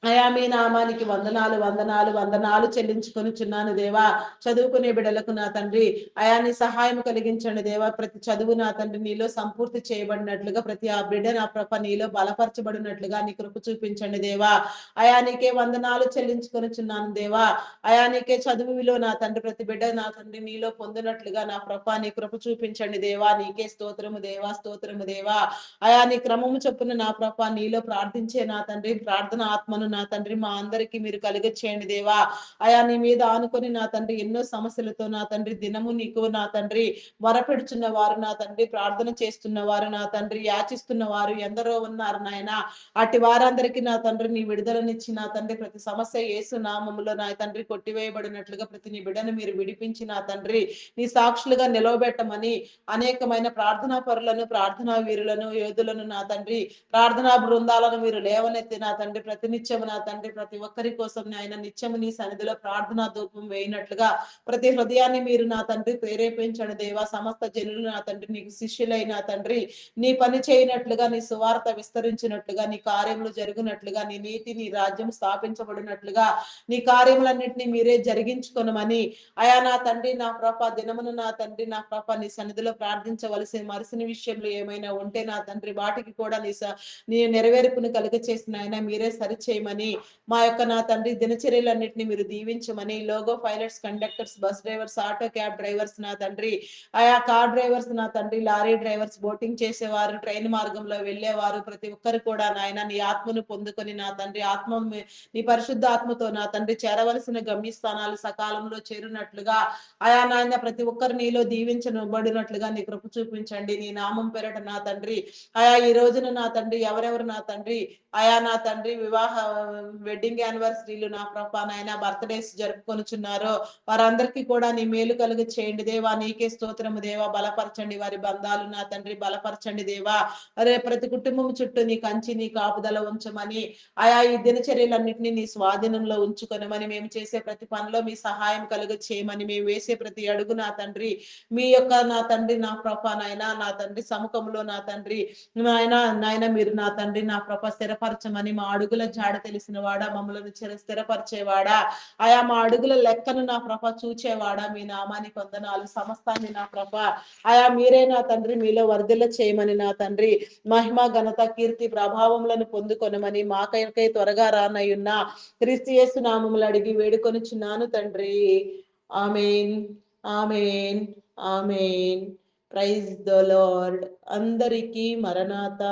అయా మీ నామానికి వందనాలు వందనాలు వందనాలు చెల్లించుకొనుచున్నాను దేవా చదువుకునే బిడ్డలకు నా తండ్రి అయా నీ సహాయం కలిగించండి దేవా ప్రతి చదువు నా తండ్రి నీలో సంపూర్తి చేయబడినట్లుగా ప్రతి ఆ బిడ్డ నా ప్రభ నీలో బలపరచబడినట్లుగా నీ కృప చూపించండి దేవా అయా నీకే వందనాలు చెల్లించుకొనుచున్నాను దేవా అయా నీకే చదువులో నా తండ్రి ప్రతి బిడ్డ నా తండ్రి నీలో పొందినట్లుగా నా ప్రభ నీ కృప చూపించండి దేవా నీకే స్తోత్రము దేవా స్తోత్రము దేవా అయా నీ క్రమము చొప్పున నా ప్రభ నీలో ప్రార్థించే నా తండ్రి ప్రార్థన ఆత్మను నా తండ్రి మా అందరికీ మీరు కలుగ చేయండి దేవా అయా నీ మీద ఆనుకొని నా తండ్రి ఎన్నో సమస్యలతో నా తండ్రి దినము నీకు నా తండ్రి మొరపెడుచున్న వారు నా తండ్రి ప్రార్థన చేస్తున్న వారు నా తండ్రి యాచిస్తున్న వారు ఎందరో ఉన్నారు నాయన అటు వారందరికీ నా తండ్రి నీ విడుదలనిచ్చి నా తండ్రి ప్రతి సమస్య యేసు నామములో నా తండ్రి కొట్టివేయబడినట్లుగా ప్రతి నీ బిడ్డను మీరు విడిపించి నా తండ్రి నీ సాక్షులుగా నిలవబెట్టమని అనేకమైన ప్రార్థనా పరులను ప్రార్థనా వీరులను యోధులను నా తండ్రి ప్రార్థనా బృందాలను మీరు లేవనెత్తి నా తండ్రి ప్రతినిత్యము నా తండ్రి ప్రతి ఒక్కరి కోసం ఆయన నిత్యము నీ సన్నిధిలో ప్రార్థనా ధూపం వేయినట్లుగా ప్రతి హృదయాన్ని మీరు నా తండ్రి ప్రేరేపించండి దేవా సమస్త జనులు నా తండ్రి నీకు శిష్యులై నా తండ్రి నీ పని చేయనట్లుగా నీ సువార్త విస్తరించినట్లుగా నీ కార్యములు జరుగునట్లుగా నీ నీతి నీ రాజ్యం స్థాపించబడినట్లుగా నీ కార్యములన్నింటినీ మీరే జరిగించుకొనమని అయా నా తండ్రి నా ప్రభ దినమును నా తండ్రి నా ప్రభ నీ సన్నిధిలో ప్రార్థించవలసిన మరిసిన విషయంలో ఏమైనా ఉంటే నా తండ్రి వాటికి కూడా నీ నెరవేర్పును కలుగ చేసిన ఆయన మీరే సరిచేయమని మా యొక్క నా తండ్రి దినచర్యలన్నింటినీ మీరు దీవించమని logo pilots conductors bus drivers auto cab drivers నా తండ్రి ఆయా కార్ డ్రైవర్స్ నా తండ్రి లారీ డ్రైవర్స్ బోటింగ్ చేసేవారు ట్రైన్ మార్గంలో వెళ్ళేవారు ప్రతి ఒక్కరు కూడా నాయన నీ ఆత్మను పొందుకొని నా తండ్రి ఆత్మ నీ పరిశుద్ధ ఆత్మతో నా తండ్రి చేరవలసిన గమ్యస్థానాలు సకాలంలో చేరునట్లుగా ఆయా నాయన ప్రతి ఒక్కరు నీలో దీవించబడినట్లుగా నీ కృప చూపించండి నీ నామం పేరట నా తండ్రి ఆయా ఈ రోజున నా తండ్రి ఎవరెవరు నా తండ్రి ఆయా నా తండ్రి వివాహ వెడ్డింగ్ యానివర్సరీలు నా ప్రభా నాయన బర్త్డేస్ జరుపుకొనుచున్నారో వారందరికీ కూడా నీ మేలు కలుగు చేయండి దేవా నీకే స్తోత్రము దేవా బలపరచండి వారి బంధాలు నా తండ్రి బలపరచండి దేవా అరే ప్రతి కుటుంబం చుట్టూ నీ కంచి నీ కాపుదల ఉంచమని ఆయా ఈ దినచర్యలన్నింటినీ నీ స్వాధీనంలో ఉంచుకొనమని మేము చేసే ప్రతి పనిలో మీ సహాయం కలుగు చేయమని మేము వేసే ప్రతి అడుగు నా తండ్రి మీ యొక్క నా తండ్రి నా ప్రభా నాయన నా తండ్రి సముఖంలో నా తండ్రి నాయన మీరు నా తండ్రి నా ప్రభ స్థిరపరచమని మా అడుగుల జాడ తెలిసిన వాడా మమ్మల్ని స్థిరపరిచేవాడా ఆయా మా అడుగుల లెక్కను నా ప్రభ చూచేవాడా మీ నామానికి వందనాలు సమస్తాన్ని నా ప్రభ ఆయా మీరే నా తండ్రి మీలో వర్ధిల్ల చేయమని నా తండ్రి మహిమ ఘనత కీర్తి ప్రభావములను పొందుకొనమని మాకైకై త్వరగా రానయ్యున్న క్రీస్తు యేసు నామములు అడిగి వేడుకొనుచున్నాను తండ్రి ఆమేన్ ఆమేన్ ఆమేన్ ప్రైజ్ ద లార్డ్ అందరికీ మరణాత